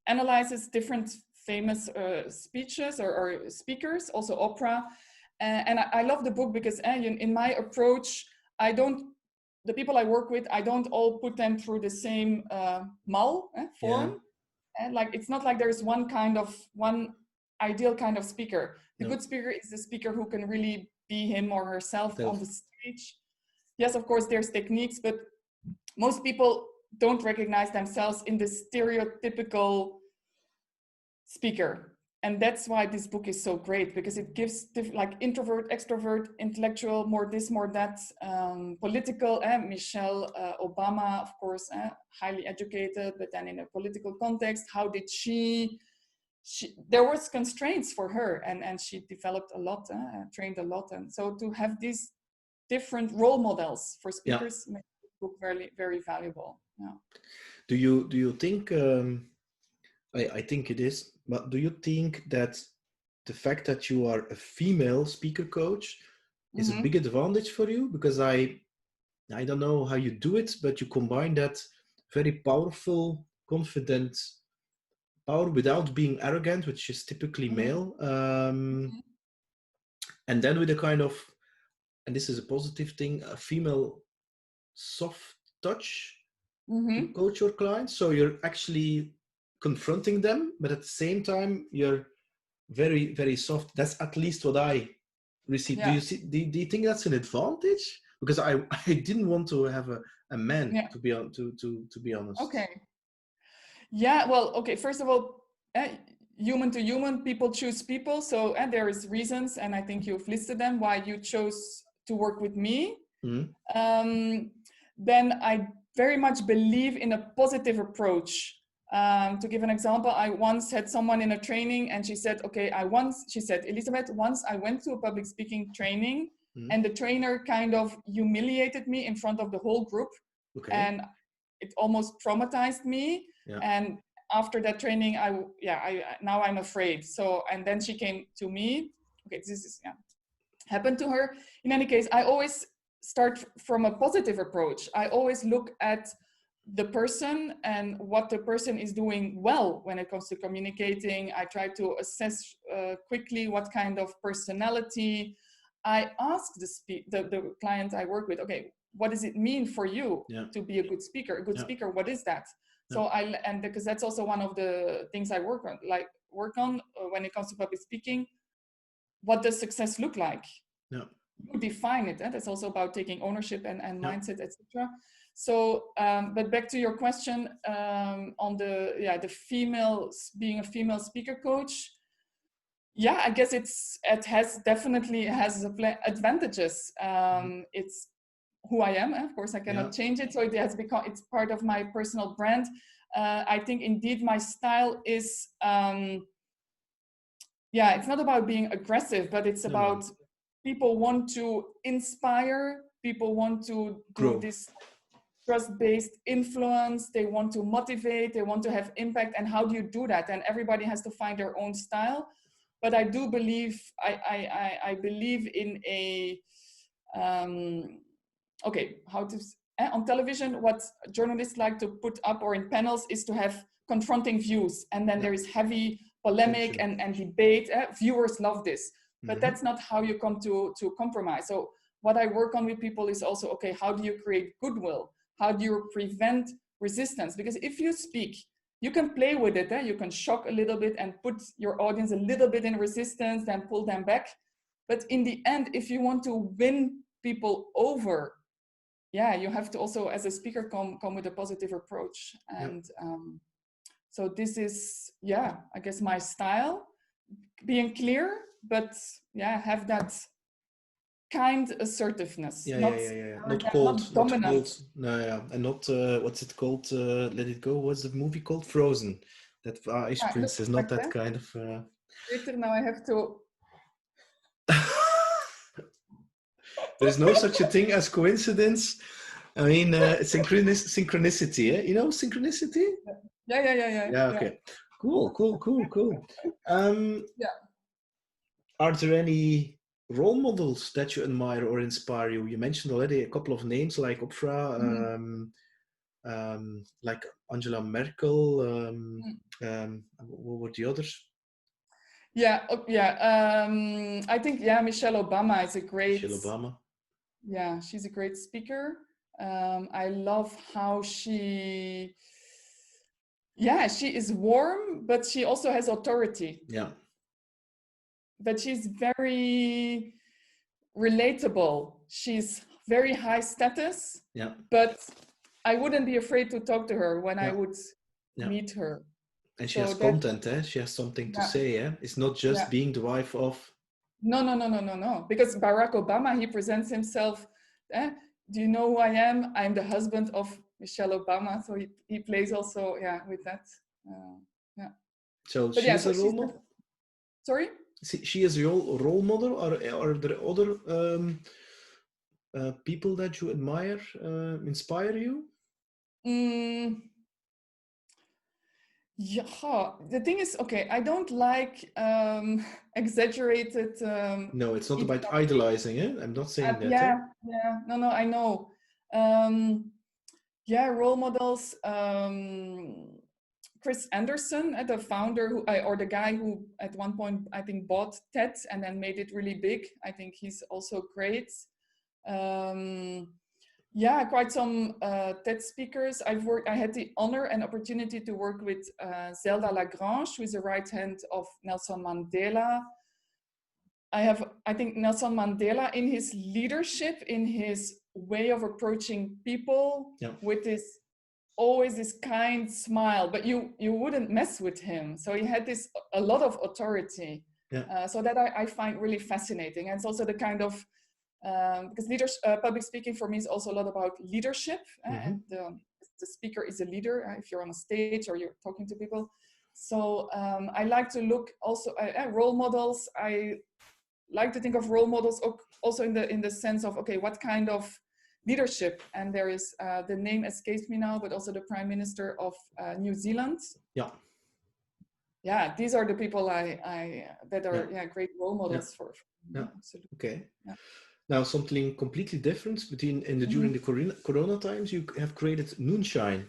Speaker 1: analyzes different famous speeches or speakers, also Oprah. And I love the book because in my approach, the people I work with, I don't all put them through the same form. And like, it's not like there's one ideal kind of speaker. The good speaker is the speaker who can really be him or herself on the stage. Yes, of course, there's techniques, but most people don't recognize themselves in the stereotypical speaker. And that's why this book is so great, because it gives like introvert, extrovert, intellectual, more this, more that, political. Michelle Obama, of course, highly educated, but then in a political context, how did she there was constraints for her, and she developed a lot, trained a lot. And so to have these different role models for speakers makes the book very, very valuable.
Speaker 2: Do you think, I think it is, but do you think that the fact that you are a female speaker coach is a big advantage for you? Because I don't know how you do it, but you combine that very powerful, confident power without being arrogant, which is typically male, and then with a kind of, and this is a positive thing, a female soft touch to coach your clients. So you're actually confronting them, but at the same time you're very, very soft. That's at least what I received. Do you think that's an advantage, because I I didn't want to have a man,
Speaker 1: Yeah.
Speaker 2: to be to be honest.
Speaker 1: Okay. Yeah. Well. Okay. First of all, human to human, people choose people. So there is reasons, and I think you've listed them why you chose to work with me.
Speaker 2: Mhm.
Speaker 1: Then I very much believe in a positive approach. To give an example, I once had someone in a training and she said, okay, she said, Elizabeth, once I went to a public speaking training
Speaker 2: Mhm.
Speaker 1: and the trainer kind of humiliated me in front of the whole group.
Speaker 2: Okay.
Speaker 1: And it almost traumatized me.
Speaker 2: Yeah.
Speaker 1: And after that training, now I'm afraid. So, and then she came to me. Okay, this is, happened to her. In any case, I always start from a positive approach. I always look at the person and what the person is doing well when it comes to communicating. I try to assess quickly what kind of personality. I ask the client I work with, okay, what does it mean for you to be a good speaker? A good speaker, what is that? So because that's also one of the things I work on when it comes to public speaking. What does success look like?
Speaker 2: Yeah.
Speaker 1: You define it. That's also about taking ownership and mindset, etc. So, but back to your question on the female, being a female speaker coach. Yeah, I guess it definitely has advantages. It's who I am. Of course, I cannot change it. So it's part of my personal brand. I think indeed my style is. It's not about being aggressive, but it's about people want to inspire, people want to do this trust-based influence, they want to motivate, they want to have impact. And how do you do that? And everybody has to find their own style. But I do believe, I believe in a, on television, what journalists like to put up or in panels is to have confronting views. And then there is heavy polemic and debate. Viewers love this, but that's not how you come to compromise. So what I work on with people is also, okay, how do you create goodwill? How do you prevent resistance? Because if you speak, you can play with it. You can shock a little bit and put your audience a little bit in resistance, then pull them back. But in the end, if you want to win people over, you have to also, as a speaker, come with a positive approach. And so this is, I guess my style, being clear, but have that kind assertivenence.
Speaker 2: Not cold,
Speaker 1: not dominant.
Speaker 2: and not what's it called? Let It Go. What's the movie called? Frozen. That Ice Prince is not that kind of.
Speaker 1: Later, now I have to.
Speaker 2: There's no such a thing as coincidence. I mean, synchronicity. You know synchronicity?
Speaker 1: Yeah.
Speaker 2: Okay. Cool. Are there any role models that you admire or inspire you? You mentioned already a couple of names like Oprah, like Angela Merkel. What were the others?
Speaker 1: I think Michelle Obama is a great.
Speaker 2: Michelle Obama.
Speaker 1: Yeah, she's a great speaker. I love how she is warm, but she also has authority.
Speaker 2: Yeah.
Speaker 1: But she's very relatable. She's very high status.
Speaker 2: Yeah.
Speaker 1: But I wouldn't be afraid to talk to her when I would meet her.
Speaker 2: And she has content, She has something to say, It's not just being the wife of.
Speaker 1: No. Because Barack Obama, he presents himself. Do you know who I am? I'm the husband of Michelle Obama. So he plays also, with that.
Speaker 2: So she's a role model?
Speaker 1: Sorry?
Speaker 2: She is your role model, or are there other people that you admire, inspire you?
Speaker 1: The thing is, I don't like exaggerated.
Speaker 2: No, it's not about idolizing, I'm not saying that.
Speaker 1: No, I know. Role models. Chris Anderson, the founder or the guy who at one point I think bought TED and then made it really big. I think he's also great. Quite some TED speakers. I had the honor and opportunity to work with Zelda Lagrange, who is the right hand of Nelson Mandela. I think Nelson Mandela, in his leadership, in his way of approaching people
Speaker 2: Yeah.
Speaker 1: with this always this kind smile, but you wouldn't mess with him. So he had this a lot of authority.
Speaker 2: Yeah.
Speaker 1: So that I find really fascinating. And it's also the kind of because public speaking for me is also a lot about leadership, and the speaker is a leader if you're on a stage or you're talking to people. So I like to look also at role models. I like to think of role models also in the sense of, okay, what kind of leadership? And there is the name escapes me now, but also the Prime Minister of New Zealand. Yeah, these are the people I that are great role models for me. Absolutely.
Speaker 2: Okay.
Speaker 1: Yeah.
Speaker 2: Now something completely different during the corona times, you have created Moonshine.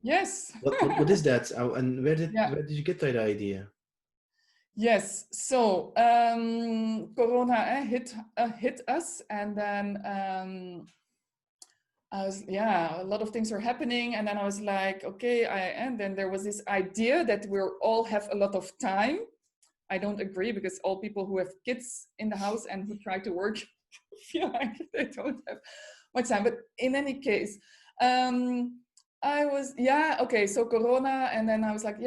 Speaker 1: Yes.
Speaker 2: What is that? And where did you get that idea?
Speaker 1: Yes. So Corona hit us, and then I was, a lot of things were happening, and then I was like, okay, and then there was this idea that we'll all have a lot of time. I don't agree, because all people who have kids in the house and who try to work feel like they don't have much time. But in any case, I was, okay, so Corona, and then I was like,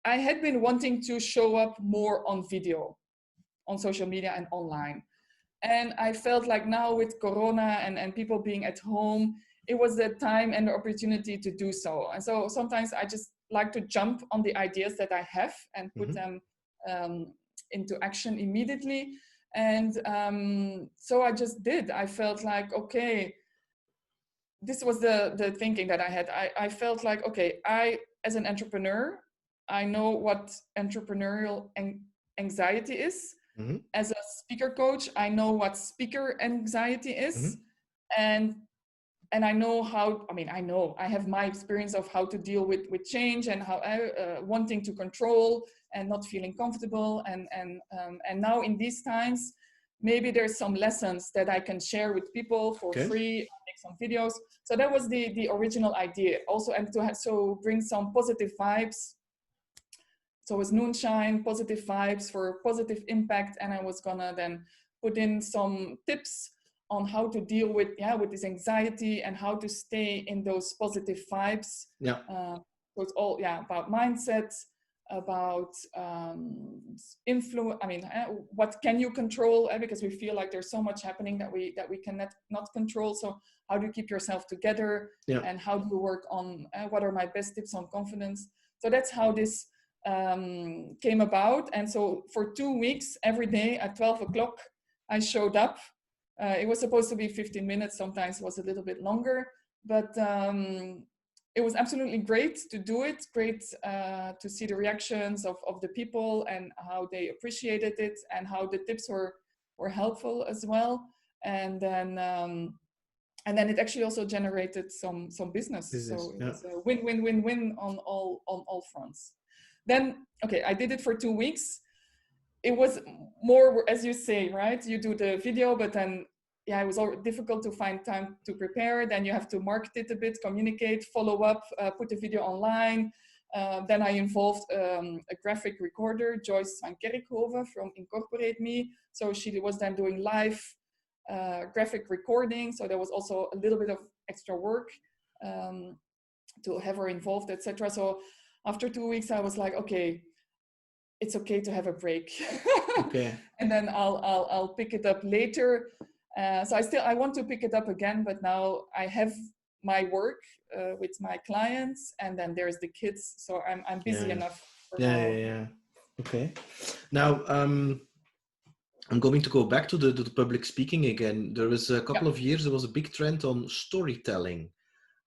Speaker 1: I had been wanting to show up more on video, on social media and online. And I felt like now with Corona and people being at home, it was the time and the opportunity to do so. And so sometimes I just like to jump on the ideas that I have and put them into action immediately. And so I just did. I felt like, okay, this was the thinking that I had. I felt like, okay, as an entrepreneur, I know what entrepreneurial anxiety is. As a speaker coach, I know what speaker anxiety is. And I know how, I have my experience of how to deal with change, and how wanting to control and not feeling comfortable. And now in these times, maybe there's some lessons that I can share with people for free, make some videos. So that was the original idea also, and to bring some positive vibes. So it was Moonshine, positive vibes for positive impact. And I was gonna then put in some tips on how to deal with this anxiety and how to stay in those positive vibes. So it's all about mindset, about influence. What can you control? Because we feel like there's so much happening that we cannot not control. So how do you keep yourself together? And how do you work on what are my best tips on confidence? So that's how this came about. And so for 2 weeks, every day at 12 o'clock, I showed up. It was supposed to be 15 minutes, sometimes it was a little bit longer, but it was absolutely great to do it, great to see the reactions of the people and how they appreciated it and how the tips were helpful as well. And then it actually also generated some business. So it was a win-win-win-win on all fronts. Then, okay, I did it for 2 weeks. It was more, as you say, right? You do the video, but then, it was all difficult to find time to prepare. Then you have to market it a bit, communicate, follow up, put the video online. Then I involved a graphic recorder, Joyce van Kerkhoven from Incorporate Me. So she was then doing live graphic recording. So there was also a little bit of extra work to have her involved, etc. So after 2 weeks, I was like, okay, it's okay to have a break. And then I'll pick it up later. So I want to pick it up again, but now I have my work with my clients, and then there's the kids. So I'm busy enough for now.
Speaker 2: Okay. Now I'm going to go back to the public speaking again. There was a couple of years, there was a big trend on storytelling.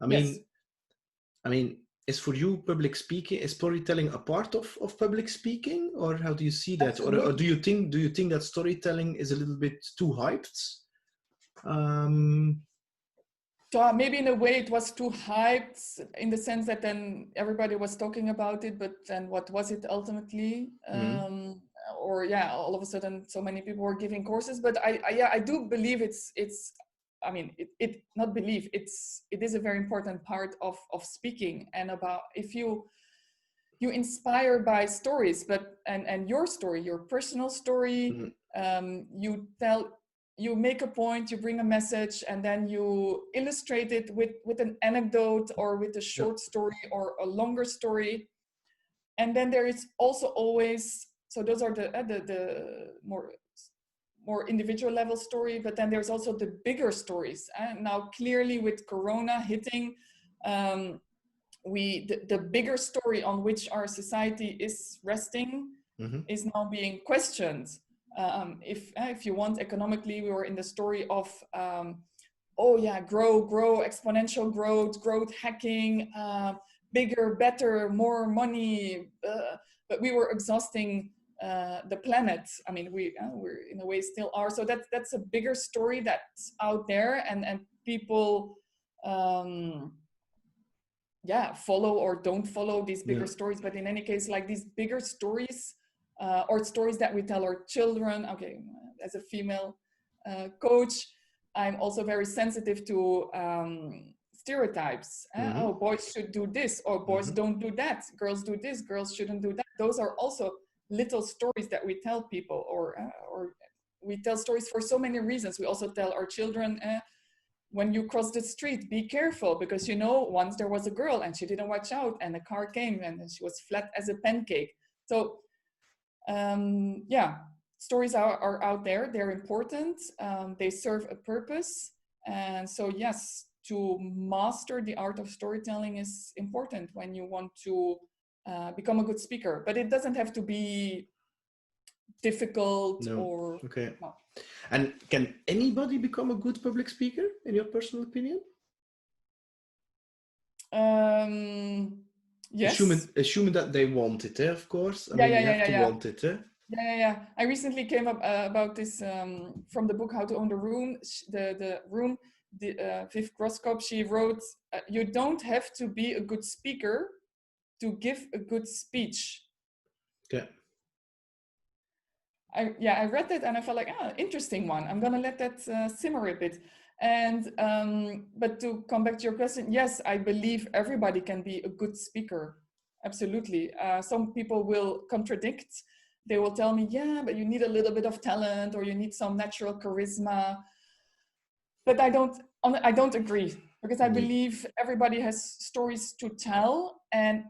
Speaker 2: I mean, is for you public speaking, is storytelling a part of public speaking, or how do you see that? Or do you think that storytelling is a little bit too hyped?
Speaker 1: So maybe in a way it was too hyped, in the sense that then everybody was talking about it, but then what was it ultimately? All of a sudden so many people were giving courses. But I do believe it is a very important part of speaking, and about if you inspire by stories, but and your story, your personal story, you make a point, you bring a message, and then you illustrate it with an anecdote or with a short story or a longer story. And then there is also always, so those are the more individual level story, but then there's also the bigger stories. And now clearly with Corona hitting, the bigger story on which our society is resting is now being questioned. If you want, economically, we were in the story of grow, exponential growth hacking, bigger, better, more money, but we were exhausting the planet. I mean, we're in a way still are. So that's a bigger story that's out there, and people follow or don't follow these bigger stories. But in any case, like these bigger stories or stories that we tell our children. Okay, as a female coach, I'm also very sensitive to stereotypes. Oh, boys should do this, or boys don't do that. Girls do this, girls shouldn't do that. Those are also little stories that we tell people, or we tell stories for so many reasons. We also tell our children, when you cross the street, be careful, because you know, once there was a girl and she didn't watch out and a car came and she was flat as a pancake. So stories are out there, they're important, they serve a purpose. And so yes, to master the art of storytelling is important when you want to become a good speaker, but it doesn't have to be difficult. No.
Speaker 2: And can anybody become a good public speaker, in your personal opinion?
Speaker 1: Yes.
Speaker 2: Assuming that they want it, of course. I mean, you have to want it.
Speaker 1: Yeah. I recently came up about this from the book How to Own the Room. Viv Groskop, she wrote, you don't have to be a good speaker to give a good speech.
Speaker 2: Okay.
Speaker 1: I read that and I felt like, interesting one. I'm gonna let that simmer a bit. And but to come back to your question, yes, I believe everybody can be a good speaker. Absolutely. Some people will contradict. They will tell me, yeah, but you need a little bit of talent, or you need some natural charisma. But I don't agree, because I believe everybody has stories to tell. And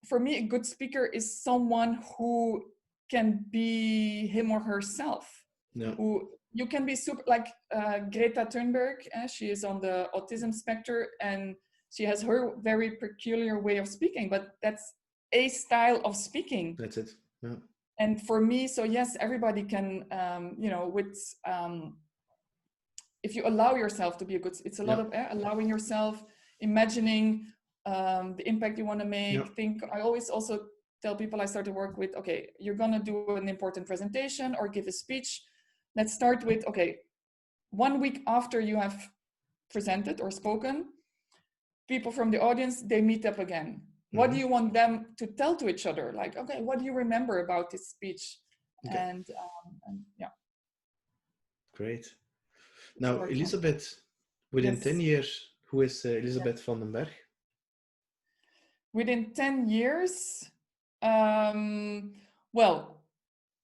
Speaker 1: for me, a good speaker is someone who can be him or herself. Who you can be super, like Greta Thunberg. She is on the autism spectrum, and she has her very peculiar way of speaking, but that's a style of speaking.
Speaker 2: That's it. Yeah.
Speaker 1: And for me, so yes, everybody can, if you allow yourself to be a good, it's a lot of allowing yourself, imagining the impact you want to make. I always also tell people I start to work with, okay, you're going to do an important presentation or give a speech. Let's start with, okay, 1 week after you have presented or spoken, people from the audience, they meet up again. What do you want them to tell to each other? Like, okay, what do you remember about this speech? Okay. And yeah.
Speaker 2: Great. Now, Elizabeth, within 10 years, who is Elizabeth Van Den Bergh?
Speaker 1: Within 10 years, well,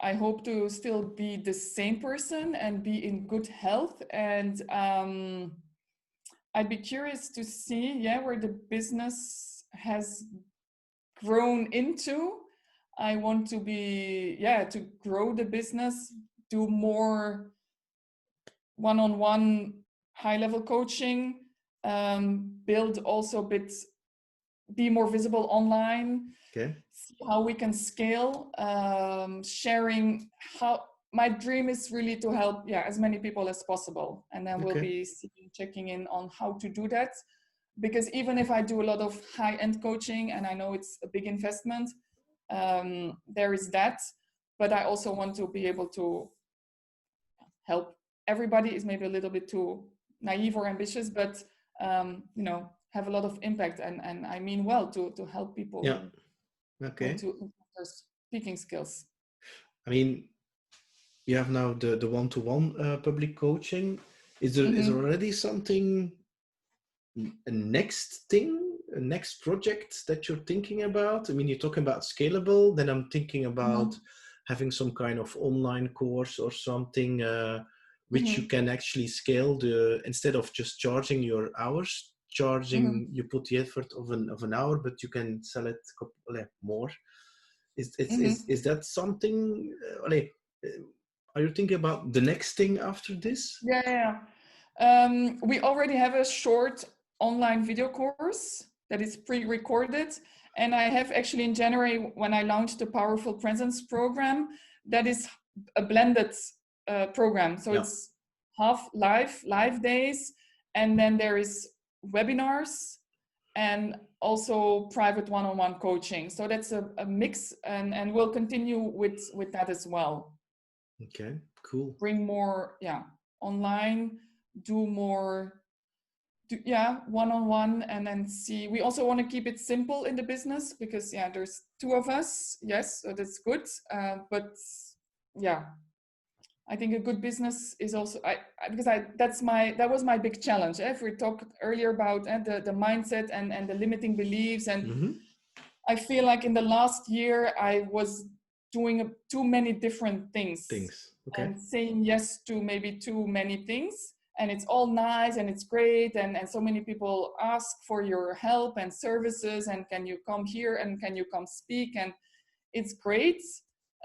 Speaker 1: I hope to still be the same person and be in good health. And I'd be curious to see, where the business has grown into. I want to be, to grow the business, do more one-on-one high-level coaching, build also be more visible online.
Speaker 2: Okay.
Speaker 1: See how we can scale, sharing how. My dream is really to help as many people as possible, and then we'll be checking in on how to do that. Because even if I do a lot of high-end coaching, and I know it's a big investment, there is that, but I also want to be able to help everybody. Is maybe a little bit too naive or ambitious, but have a lot of impact, and I mean well to help people.
Speaker 2: Yeah. Okay.
Speaker 1: To improve their speaking skills.
Speaker 2: I mean, you have now the one-to-one public coaching. Is there already something, a next project that you're thinking about? I mean, you're talking about scalable, then I'm thinking about having some kind of online course or something which you can actually scale instead of just charging your hours, you put the effort of an hour, but you can sell it more. Is that something, are you thinking about the next thing after this?
Speaker 1: Yeah. We already have a short online video course that is pre-recorded. And I have actually in January, when I launched the Powerful Presence program, that is a blended program. So it's half live days, and then there is webinars and also private one-on-one coaching. So that's a mix, and we'll continue with that as well.
Speaker 2: Okay, cool.
Speaker 1: Bring more, online, do more, one-on-one, and then see. We also want to keep it simple in the business because there's 2 of us. Yes, so that's good. But I think a good business is also that was my big challenge. If we talked earlier about the mindset and the limiting beliefs, and I feel like in the last year I was doing too many different things.
Speaker 2: Okay.
Speaker 1: And saying yes to maybe too many things, and it's all nice and it's great, and so many people ask for your help and services, and can you come here and can you come speak, and it's great,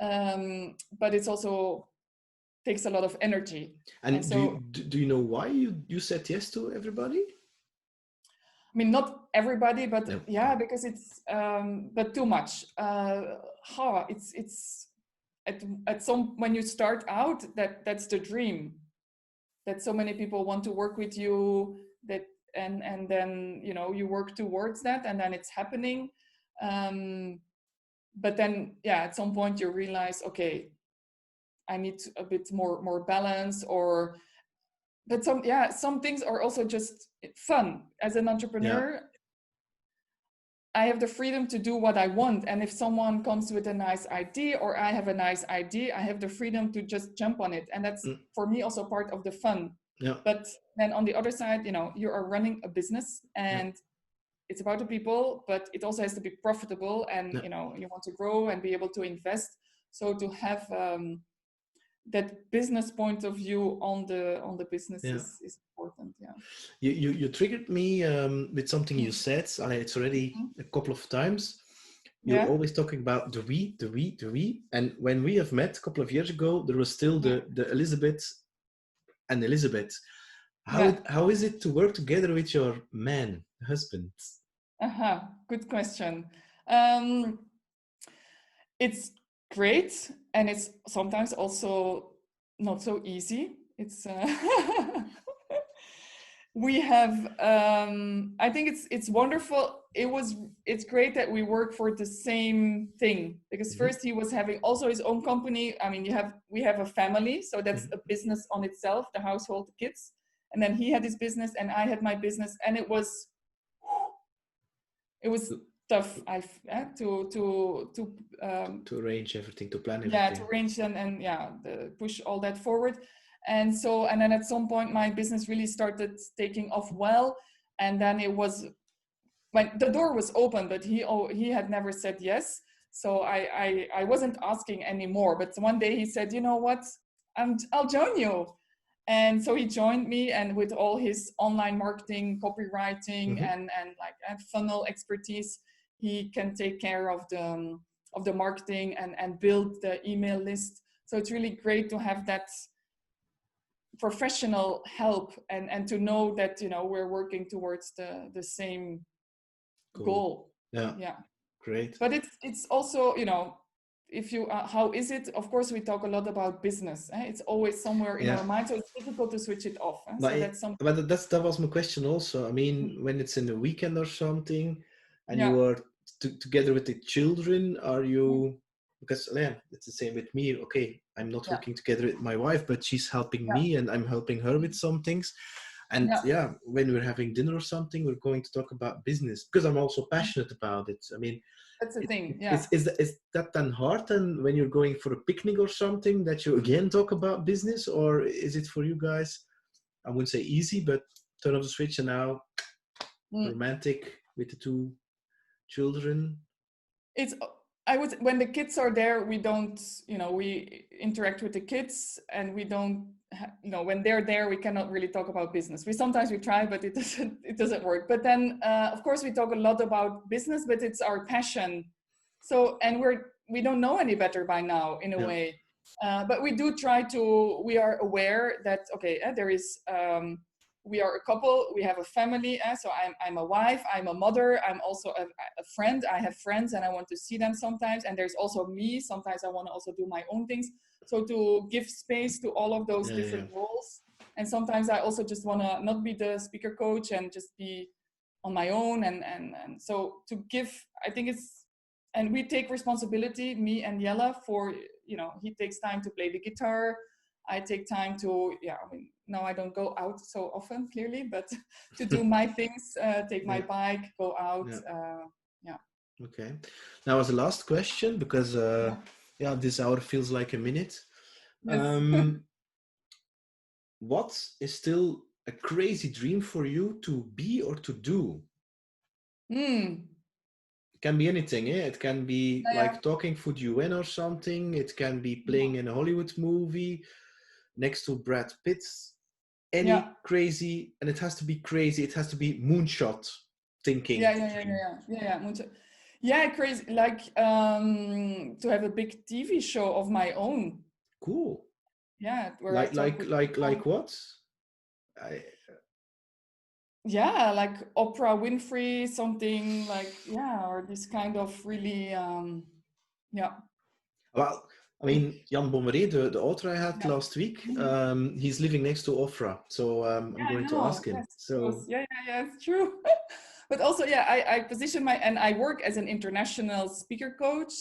Speaker 1: but it's also takes a lot of energy.
Speaker 2: And so do you know why you said yes to everybody?
Speaker 1: I mean, not everybody, but because it's but too much. It's at some, when you start out, that's the dream, that so many people want to work with you, that and then you work towards that, and then it's happening. But then at some point you realize, okay, I need a bit more balance, but some things are also just fun. As an entrepreneur, I have the freedom to do what I want. And if someone comes with a nice idea, or I have a nice idea, I have the freedom to just jump on it. And that's for me also part of the fun. But then on the other side, you are running a business, and it's about the people, but it also has to be profitable, and you want to grow and be able to invest. So to have that business point of view on the business is important.
Speaker 2: You triggered me with something you said. It's already a couple of times. You're always talking about the we. And when we have met a couple of years ago, there was still the Elizabeth and Elizabeth. How is it to work together with your husband?
Speaker 1: Good question. It's great, and it's sometimes also not so easy. It's we have I think it's wonderful. It's great that we work for the same thing, because first he was having also his own company. I mean, we have a family, so that's a business on itself, the household, the kids, and then he had his business and I had my business, and it was tough.
Speaker 2: To arrange everything, to plan everything.
Speaker 1: To arrange and push all that forward. And then at some point my business really started taking off well, and then it was when the door was open, but he had never said yes. So I wasn't asking anymore. But one day he said, you know what, I'll join you. And so he joined me, and with all his online marketing, copywriting, and funnel expertise, he can take care of the marketing and build the email list. So it's really great to have that professional help, and to know that we're working towards the same goal.
Speaker 2: Great.
Speaker 1: But it's also if you how is it, of course we talk a lot about business, it's always somewhere in our mind, so it's difficult to switch it off.
Speaker 2: But that was my question also. I mean, when it's in the weekend or something, and you are together with the children, are you, because it's the same with me. Okay, I'm not working together with my wife, but she's helping me and I'm helping her with some things. And when we're having dinner or something, we're going to talk about business, because I'm also passionate about it. I mean,
Speaker 1: that's the thing.
Speaker 2: Is that then hard? And when you're going for a picnic or something, that you again talk about business, or is it for you guys, I wouldn't say easy, but turn off the switch and now romantic with the 2 children?
Speaker 1: It's I would, when the kids are there, we don't, we interact with the kids, and we don't, when they're there, we cannot really talk about business. Sometimes we try, but it doesn't work. But then, of course, we talk a lot about business, but it's our passion. So, and we don't know any better by now, in a
Speaker 2: Yeah.
Speaker 1: way. But we do try to, we are aware that, okay, there is, we are a couple, we have a family. So I'm a wife, I'm a mother, I'm also a friend. I have friends and I want to see them sometimes. And there's also me. Sometimes I want to also do my own things. So to give space to all of those different roles. And sometimes I also just want to not be the speaker coach and just be on my own. And so to give, I think it's, and we take responsibility, me and Jelle, for, he takes time to play the guitar. I take time to, now I don't go out so often, clearly, but to do my things, take my bike, go out.
Speaker 2: Okay. Now, as a last question, because this hour feels like a minute.
Speaker 1: Yes.
Speaker 2: What is still a crazy dream for you to be or to do? It can be anything, eh? It can be like talking for the UN or something. It can be playing in a Hollywood movie next to Brad Pitt. Any crazy, and it has to be crazy. It has to be moonshot thinking.
Speaker 1: Moonshot. Yeah, crazy. Like to have a big TV show of my own.
Speaker 2: Cool.
Speaker 1: Yeah, where
Speaker 2: like what?
Speaker 1: Like Oprah Winfrey, something like, or this kind of really,
Speaker 2: Well, I mean, Jan Bommeré, the author I had last week, he's living next to Oprah, so I'm going to ask him.
Speaker 1: Yes,
Speaker 2: so
Speaker 1: it's true. But also, I position and I work as an international speaker coach.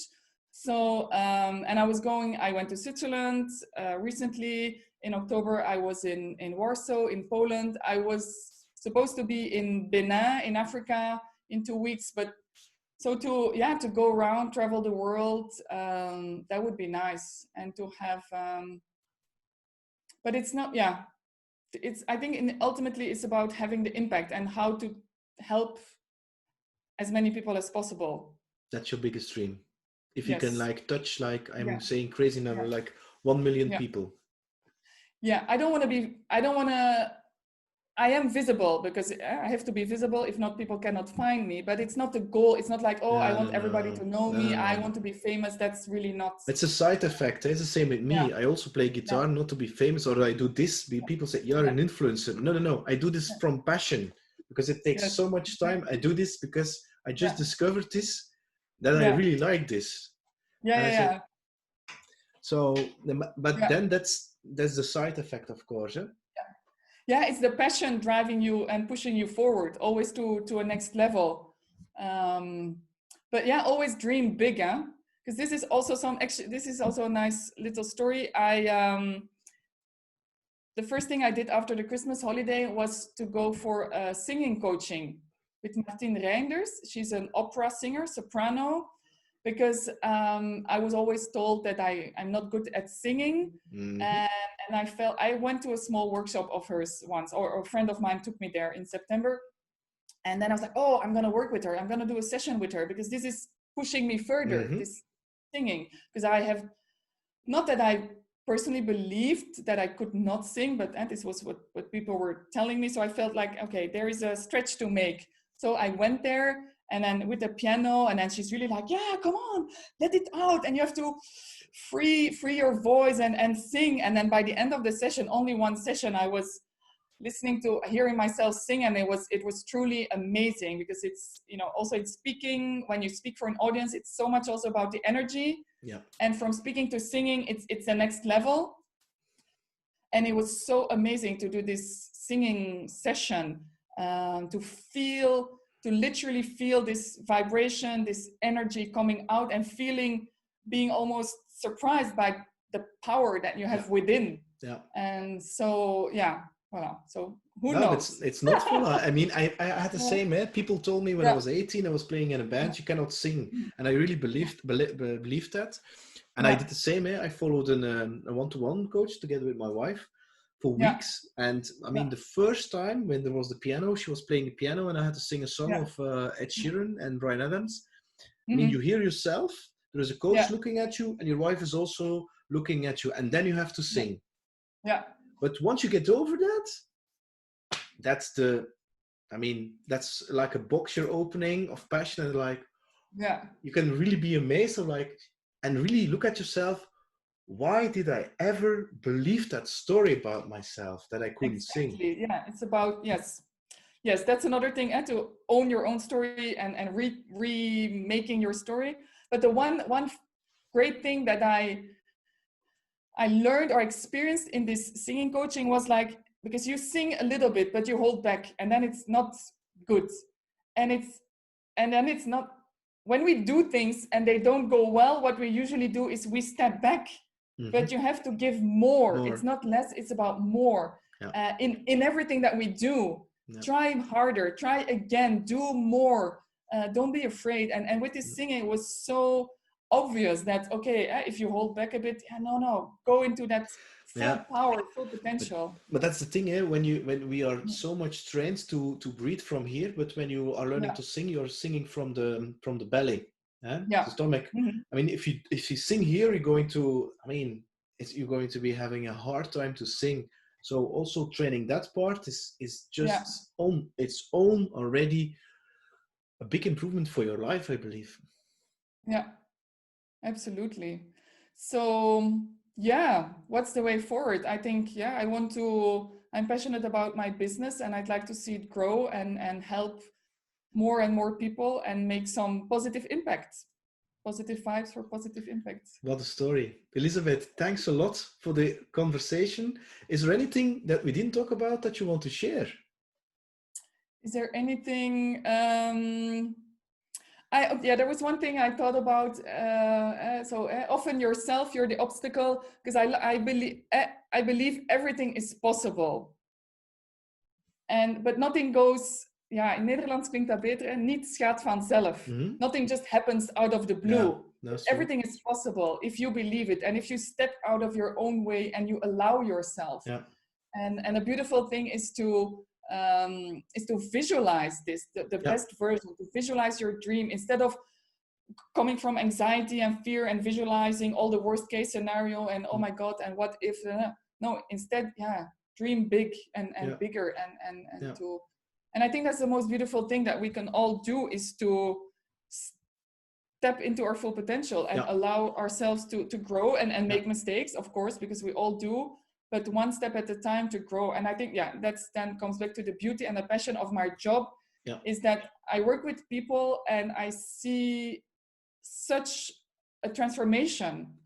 Speaker 1: So, and I went to Switzerland recently. In October, I was in Warsaw, in Poland. I was supposed to be in Benin, in Africa, in 2 weeks, but so to go around, travel the world, that would be nice. And to have, but it's not, I think ultimately it's about having the impact and how to help as many people as possible.
Speaker 2: That's your biggest dream. If you can touch, I'm saying crazy number, 1 million people.
Speaker 1: Yeah, I am visible because I have to be visible. If not, people cannot find me. But it's not the goal. It's not like, I want everybody to know me. I want to be famous. That's really not.
Speaker 2: It's a side effect. It's the same with me. I also play guitar not to be famous, or I do this. People say, you're an influencer. No. I do this from passion because it takes so much time. I do this because I just discovered this, that I really like this. So, but then that's the side effect, of course.
Speaker 1: Yeah, it's the passion driving you and pushing you forward, always to a next level. But always dream big, huh? Because this is also a nice little story. The first thing I did after the Christmas holiday was to go for singing coaching with Martine Reinders. She's an opera singer, soprano, because I was always told that I'm not good at singing. And I went to a small workshop of hers once, or a friend of mine took me there in September. And then I was like, I'm going to work with her. I'm going to do a session with her because this is pushing me further, this singing. Because not that I personally believed that I could not sing, but this was what people were telling me. So I felt like, okay, there is a stretch to make. So I went there. And then with the piano, and then she's really like, come on, let it out. And you have to free your voice and sing. And then by the end of the session, only one session, I was hearing myself sing. And it was truly amazing because it's, also it's speaking, when you speak for an audience, it's so much also about the energy.
Speaker 2: Yeah.
Speaker 1: And from speaking to singing, it's the next level. And it was so amazing to do this singing session, to literally feel this vibration, this energy coming out, and being almost surprised by the power that you have within.
Speaker 2: Yeah.
Speaker 1: And so, voilà. So who knows?
Speaker 2: It's not full. I mean, I had the same. People told me when I was 18, I was playing in a band, you cannot sing. And I really believed that. And I did the same. I followed a one-to-one coach together with my wife for weeks. And I mean, the first time when there was the piano, she was playing the piano and I had to sing a song of Ed Sheeran and Bryan Adams. I mean, you hear yourself, there is a coach looking at you, and your wife is also looking at you, and then you have to sing.
Speaker 1: Yeah.
Speaker 2: But once you get over that, that's like a box you're opening of passion, and like, you can really be amazed of like, and really look at yourself. Why did I ever believe that story about myself that I couldn't sing?
Speaker 1: Yeah, it's about, yes, that's another thing, to own your own story and remaking your story. But the one great thing that I learned or experienced in this singing coaching was like, because you sing a little bit, but you hold back, and then it's not good. And then it's not, when we do things and they don't go well, what we usually do is we step back, but you have to give more. It's not less, it's about more. In everything that we do. Try harder, try again, do more. Don't be afraid. And with this singing, it was so obvious that, okay, if you hold back a bit, no, go into that full power, full potential.
Speaker 2: But that's the thing, when we are so much trained to breathe from here, but when you are learning to sing, you're singing from the belly, the stomach. I mean, if you sing here, you're going to be having a hard time to sing. So also training that part is just on its own already a big improvement for your life, I believe.
Speaker 1: Yeah, absolutely. So what's the way forward? I think, I'm passionate about my business, and I'd like to see it grow and help more and more people and make some positive impacts. Positive vibes for positive impacts.
Speaker 2: What a story. Elizabeth, thanks a lot for the conversation. Is there anything that we didn't talk about that you want to share?
Speaker 1: Is there anything? There was one thing I thought about. Often yourself, you're the obstacle, because I believe everything is possible. But nothing goes. Ja, in Nederlands klinkt dat beter. Niets gaat vanzelf. Nothing just happens out of the blue. Everything is possible if you believe it, and if you step out of your own way and you allow yourself. And a beautiful thing is to visualize this, the best version, to visualize your dream instead of coming from anxiety and fear and visualizing all the worst case scenario and oh my God, and what if? No, instead, dream big and bigger and I think that's the most beautiful thing that we can all do, is to step into our full potential and allow ourselves to grow and make mistakes, of course, because we all do, but one step at a time to grow. And I think, that's then comes back to the beauty and the passion of my job, is that I work with people and I see such a transformation.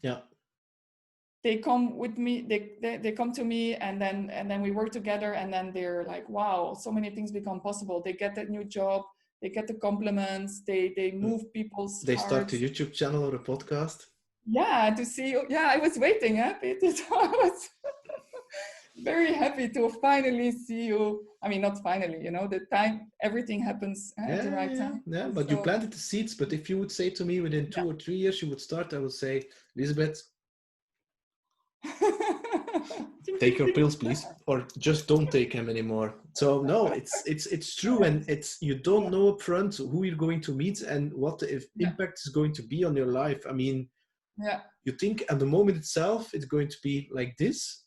Speaker 1: They come with me, they come to me, and then we work together, and then they're like, wow, so many things become possible. They get that new job, they get the compliments, they move people's
Speaker 2: They
Speaker 1: hearts.
Speaker 2: start a YouTube channel or a podcast.
Speaker 1: To see you. I was waiting, Peter. I was very happy to finally see you. I mean, not finally, the time, everything happens at the right time.
Speaker 2: But you planted the seeds. But if you would say to me within 2 or 3 years you would start, I would say, Elizabeth, take your pills, please, or just don't take them anymore. So no, it's true, and you don't know up front who you're going to meet and what the impact is going to be on your life. I mean, you think at the moment itself it's going to be like this,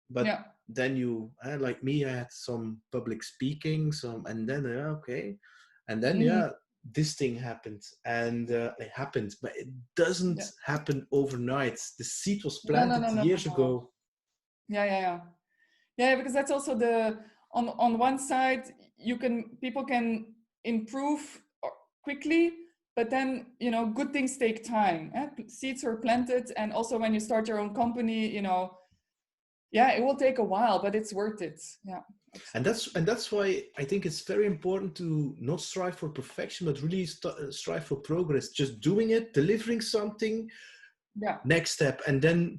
Speaker 2: but then you, like me, I had some public speaking, and then and then this thing happened, and it happened, but it doesn't happen overnight. The seed was planted years ago.
Speaker 1: Because that's also on one side, people can improve quickly, but then good things take time. Seeds are planted, and also when you start your own company, it will take a while, but it's worth it.
Speaker 2: And that's why I think it's very important to not strive for perfection, but really strive for progress. Just doing it, delivering something. Next step, and then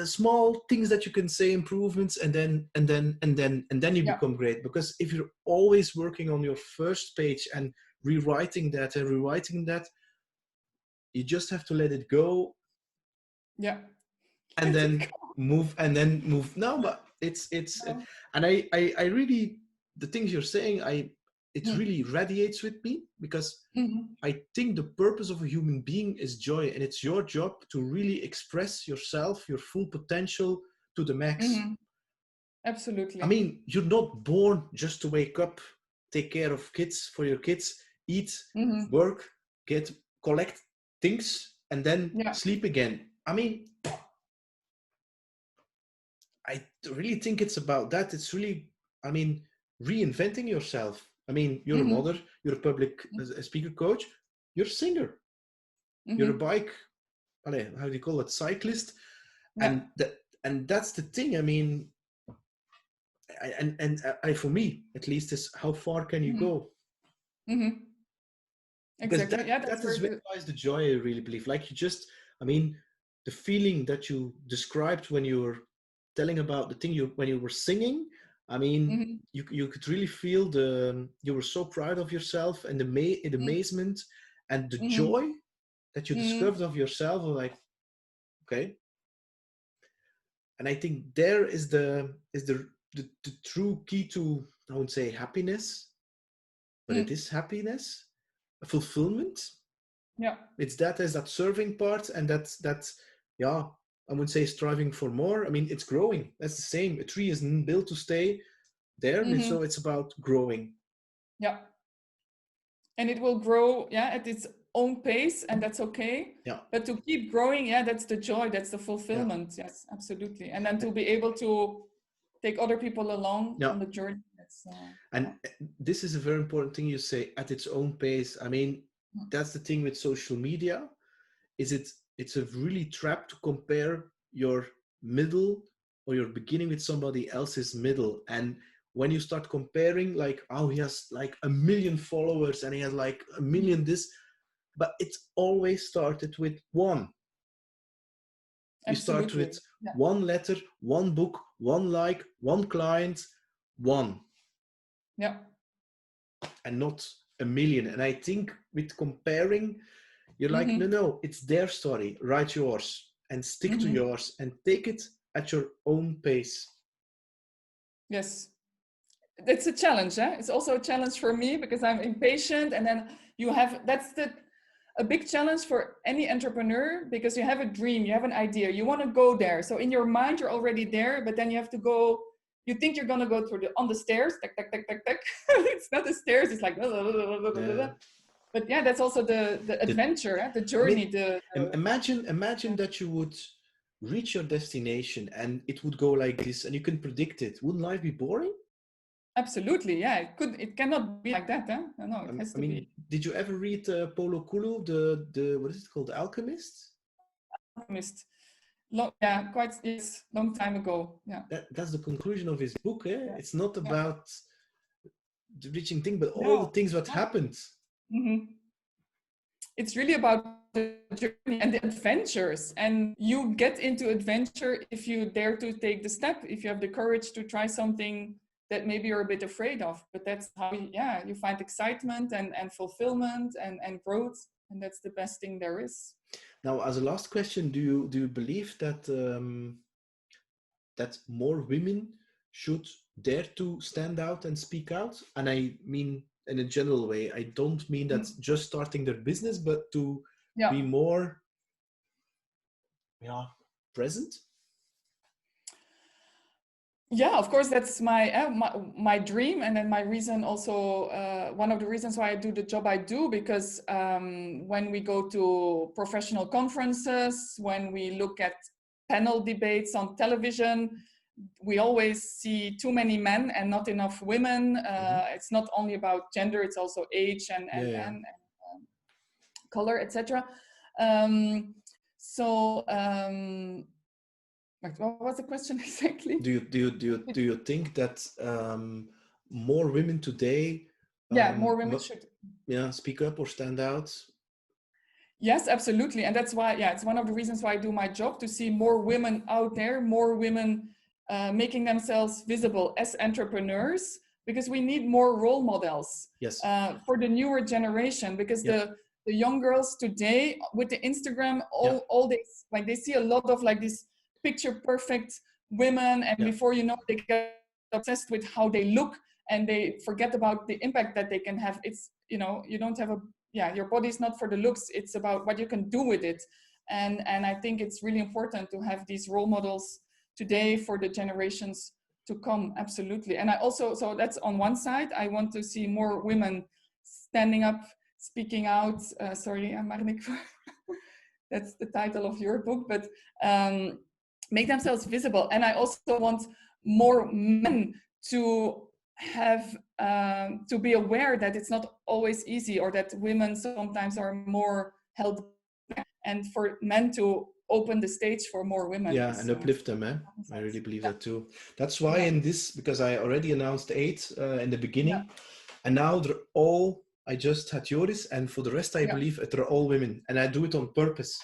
Speaker 2: small things that you can say, improvements, and then you become great. Because if you're always working on your first page and rewriting that, you just have to let it go. And then move. No, but it's and I really, the things you're saying, it really radiates with me, because I think the purpose of a human being is joy, and it's your job to really express yourself, your full potential to the max.
Speaker 1: Absolutely.
Speaker 2: I mean, you're not born just to wake up, take care of kids, for your kids, eat, work, collect things, and then sleep again. I mean, I really think it's about that. It's really, I mean, reinventing yourself. I mean, you're a mother, you're a public speaker coach, you're a singer, you're a bike, how do you call it, cyclist, and that's the thing. I mean, and for me at least, is how far can you go? Because
Speaker 1: exactly.
Speaker 2: that is where lies the joy, I really believe. Like, you just, I mean, the feeling that you described when you were telling about the thing when you were singing, I mean, you could really feel you were so proud of yourself, and the amazement and the joy that you discovered of yourself. Like, okay. And I think there is the true key to, I wouldn't say happiness, but it is happiness, fulfillment.
Speaker 1: Yeah.
Speaker 2: It's that serving part, and that's yeah, I would say striving for more. I mean, it's growing. That's the same. A tree isn't built to stay there, and so it's about growing.
Speaker 1: Yeah. And it will grow, at its own pace, and that's okay.
Speaker 2: Yeah.
Speaker 1: But to keep growing, that's the joy, that's the fulfillment. Yeah. Yes, absolutely. And then to be able to take other people along on the journey.
Speaker 2: This is a very important thing you say, at its own pace. I mean, that's the thing with social media, is it's a really trap to compare your middle or your beginning with somebody else's middle. And when you start comparing, like, oh, he has like 1 million followers and he has like 1 million this, but it's always started with one. You start with one letter, one book, one like, one client, one.
Speaker 1: Yeah.
Speaker 2: And not 1 million. And I think with comparing, you're like, no, it's their story. Write yours and stick to yours and take it at your own pace.
Speaker 1: Yes. It's a challenge. It's also a challenge for me, because I'm impatient. And then a big challenge for any entrepreneur, because you have a dream, you have an idea, you want to go there. So in your mind, you're already there, but then you have to go. You think you're going to go on the stairs, it's not the stairs, it's like, but that's also the adventure, the journey.
Speaker 2: I mean, imagine that you would reach your destination and it would go like this, and you can predict it. Wouldn't life be boring?
Speaker 1: Absolutely, it cannot be like that. No, it has to be.
Speaker 2: Did you ever read Paulo Coelho, the what is it called, The Alchemist?
Speaker 1: Alchemist. Long time ago. Yeah.
Speaker 2: That's the conclusion of his book. It's not about the reaching thing, but all the things that happened.
Speaker 1: It's really about the journey and the adventures, and you get into adventure if you dare to take the step, if you have the courage to try something that maybe you're a bit afraid of. But that's how you find excitement and fulfillment and growth, and that's the best thing there is.
Speaker 2: Now, as a last question, do you believe that that more women should dare to stand out and speak out? And I mean, in a general way, I don't mean that's just starting their business, but to be more present.
Speaker 1: Yeah, of course, that's my dream, and then my reason also, one of the reasons why I do the job I do, because when we go to professional conferences, when we look at panel debates on television, we always see too many men and not enough women. It's not only about gender, it's also age and color, etc. What was the question exactly?
Speaker 2: Do you think that more women today
Speaker 1: more women should
Speaker 2: speak up or stand out?
Speaker 1: Yes, absolutely. And that's why it's one of the reasons why I do my job, to see more women out there, more women making themselves visible as entrepreneurs, because we need more role models for the newer generation, because the young girls today with the Instagram, all this, like, they see a lot of like this picture perfect women, and before you know, they get obsessed with how they look and they forget about the impact that they can have. It's, you know, you don't have a, your body's not for the looks, it's about what you can do with it. And I think it's really important to have these role models today for the generations to come. Absolutely. And I also, so that's on one side, I want to see more women standing up, speaking out. Sorry, Marnik, that's the title of your book, but make themselves visible. And I also want more men to have, to be aware that it's not always easy, or that women sometimes are more held back, and for men to open the stage for more women.
Speaker 2: Yeah, and uplift them, eh? I really believe that too. That's why in this, because I already announced 8 in the beginning, and now they're all, I just had Joris, and for the rest, I believe they're all women, and I do it on purpose.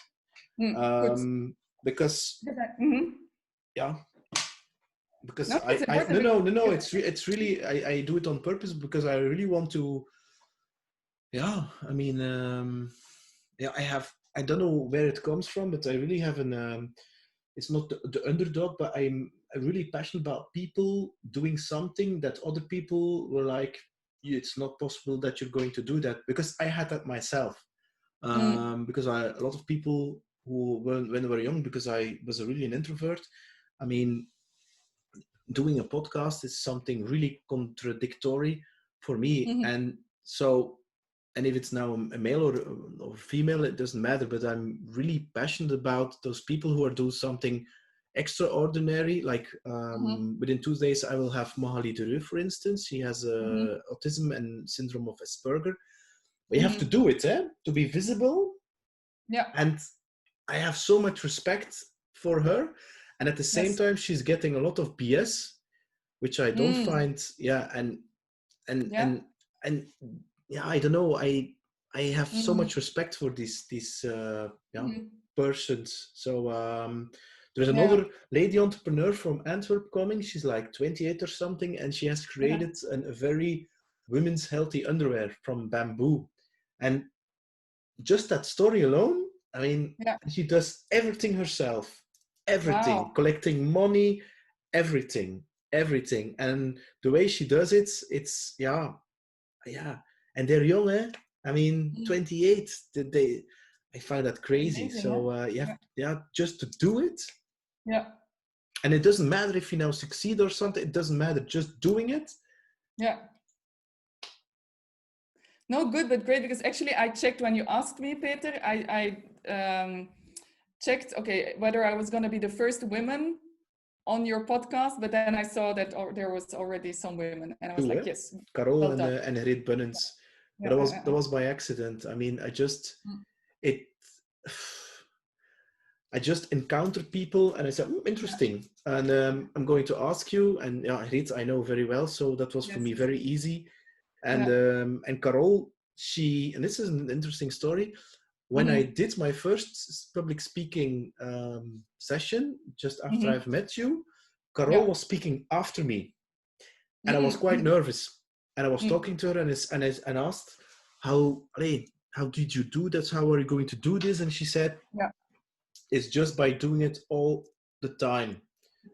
Speaker 2: Because because no, it's really, I do it on purpose because I really want to, I mean, I don't know where it comes from, but I really have it's not the underdog, but I'm really passionate about people doing something that other people were like, it's not possible that you're going to do that, because I had that myself. Because a lot of people who, when they were young, because I was really an introvert, I mean, doing a podcast is something really contradictory for me. And so, and if it's now a male or female, it doesn't matter, but I'm really passionate about those people who are doing something extraordinary. Like within 2 days, I will have Magali Dereux, for instance. She has autism and syndrome of Asperger. But you have to do it, to be visible. Yeah. And I have so much respect for her. And at the same time, she's getting a lot of BS, which I don't find, and I don't know. I have so much respect for these persons. So there's another lady entrepreneur from Antwerp coming. She's like 28 or something, and she has created a very women's healthy underwear from bamboo. And just that story alone, I mean, she does everything herself, everything, collecting money, everything. And the way she does it, it's and they're young, eh? I mean, 28. I find that crazy. Amazing, so just to do it. Yeah. And it doesn't matter if you now succeed or something. It doesn't matter. Just doing it. Yeah. No, good, but great, because actually I checked when you asked me, Peter, I checked, whether I was going to be the first woman on your podcast, but then I saw that there was already some women, and I was like, yes. Carol well and Rit Bunnens. But that was by accident. I mean, I just encountered people, and I said, interesting. And I'm going to ask you, and Rit, I know very well, so that was for me very easy. And Carol, and this is an interesting story. When I did my first public speaking session, just after I've met you, Carol was speaking after me. And I was quite nervous. And I was talking to her and asked, how did you do that? How are you going to do this? And she said, it's just by doing it all the time.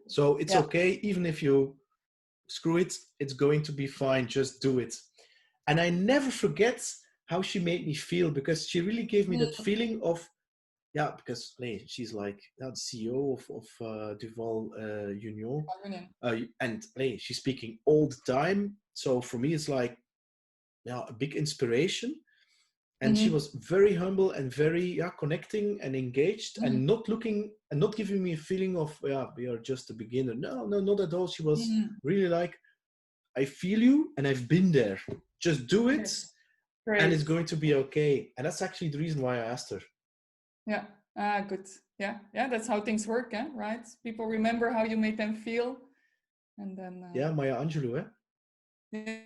Speaker 2: So it's okay, even if you screw it, it's going to be fine. Just do it. And I never forget how she made me feel, because she really gave me that feeling of, because she's like the CEO of Duval Union, and she's speaking all the time. So for me, it's like a big inspiration. And she was very humble and very connecting and engaged, and not giving me a feeling of we are just a beginner. No, not at all. She was really like, I feel you, and I've been there. Just do it, and it's going to be okay. And that's actually the reason why I asked her. Yeah, good. Yeah, that's how things work, right? People remember how you made them feel, and then... Maya Angelou, eh? Yeah,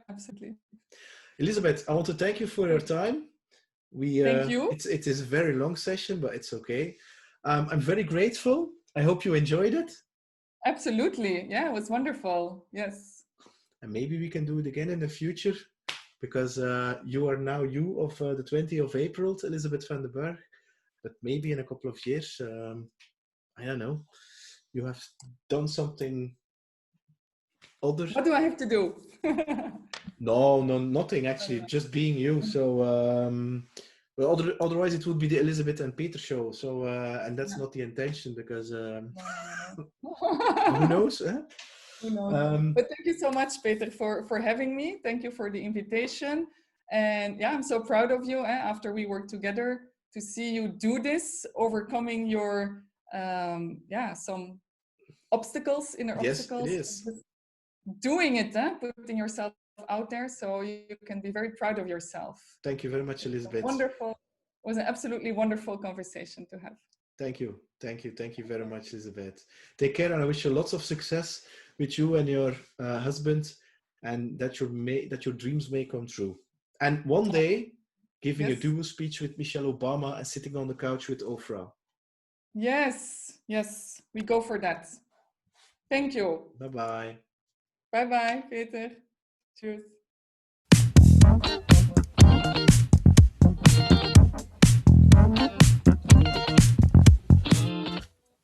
Speaker 2: absolutely. Elizabeth, I want to thank you for your time. Thank you. It is a very long session, but it's okay. I'm very grateful. I hope you enjoyed it. Absolutely. Yeah, it was wonderful. Yes. And maybe we can do it again in the future, because you are now of the 20th of April, Elizabeth Van Den Bergh. But maybe in a couple of years, I don't know, you have done something other?
Speaker 1: What do I have to do?
Speaker 2: No, nothing actually. Just being you. So, well, otherwise it would be the Elizabeth and Peter show. So, and that's not the intention because who knows? Eh?
Speaker 1: Who knows? But thank you so much, Peter, for having me. Thank you for the invitation. And yeah, I'm so proud of you. After we work together, to see you do this, overcoming your some obstacles, inner
Speaker 2: Yes, it
Speaker 1: obstacles,
Speaker 2: is.
Speaker 1: doing it, putting yourself out there, so you can be very proud of yourself.
Speaker 2: Thank you very much, Elizabeth.
Speaker 1: Wonderful. It was an absolutely wonderful conversation to have.
Speaker 2: Thank you. Thank you very much, Elizabeth. Take care, and I wish you lots of success with you and your husband, and that your dreams may come true. And one day, giving a dual speech with Michelle Obama and sitting on the couch with Oprah.
Speaker 1: Yes, we go for that. Thank you.
Speaker 2: Bye-bye.
Speaker 1: Bye-bye, Peter. Cheers.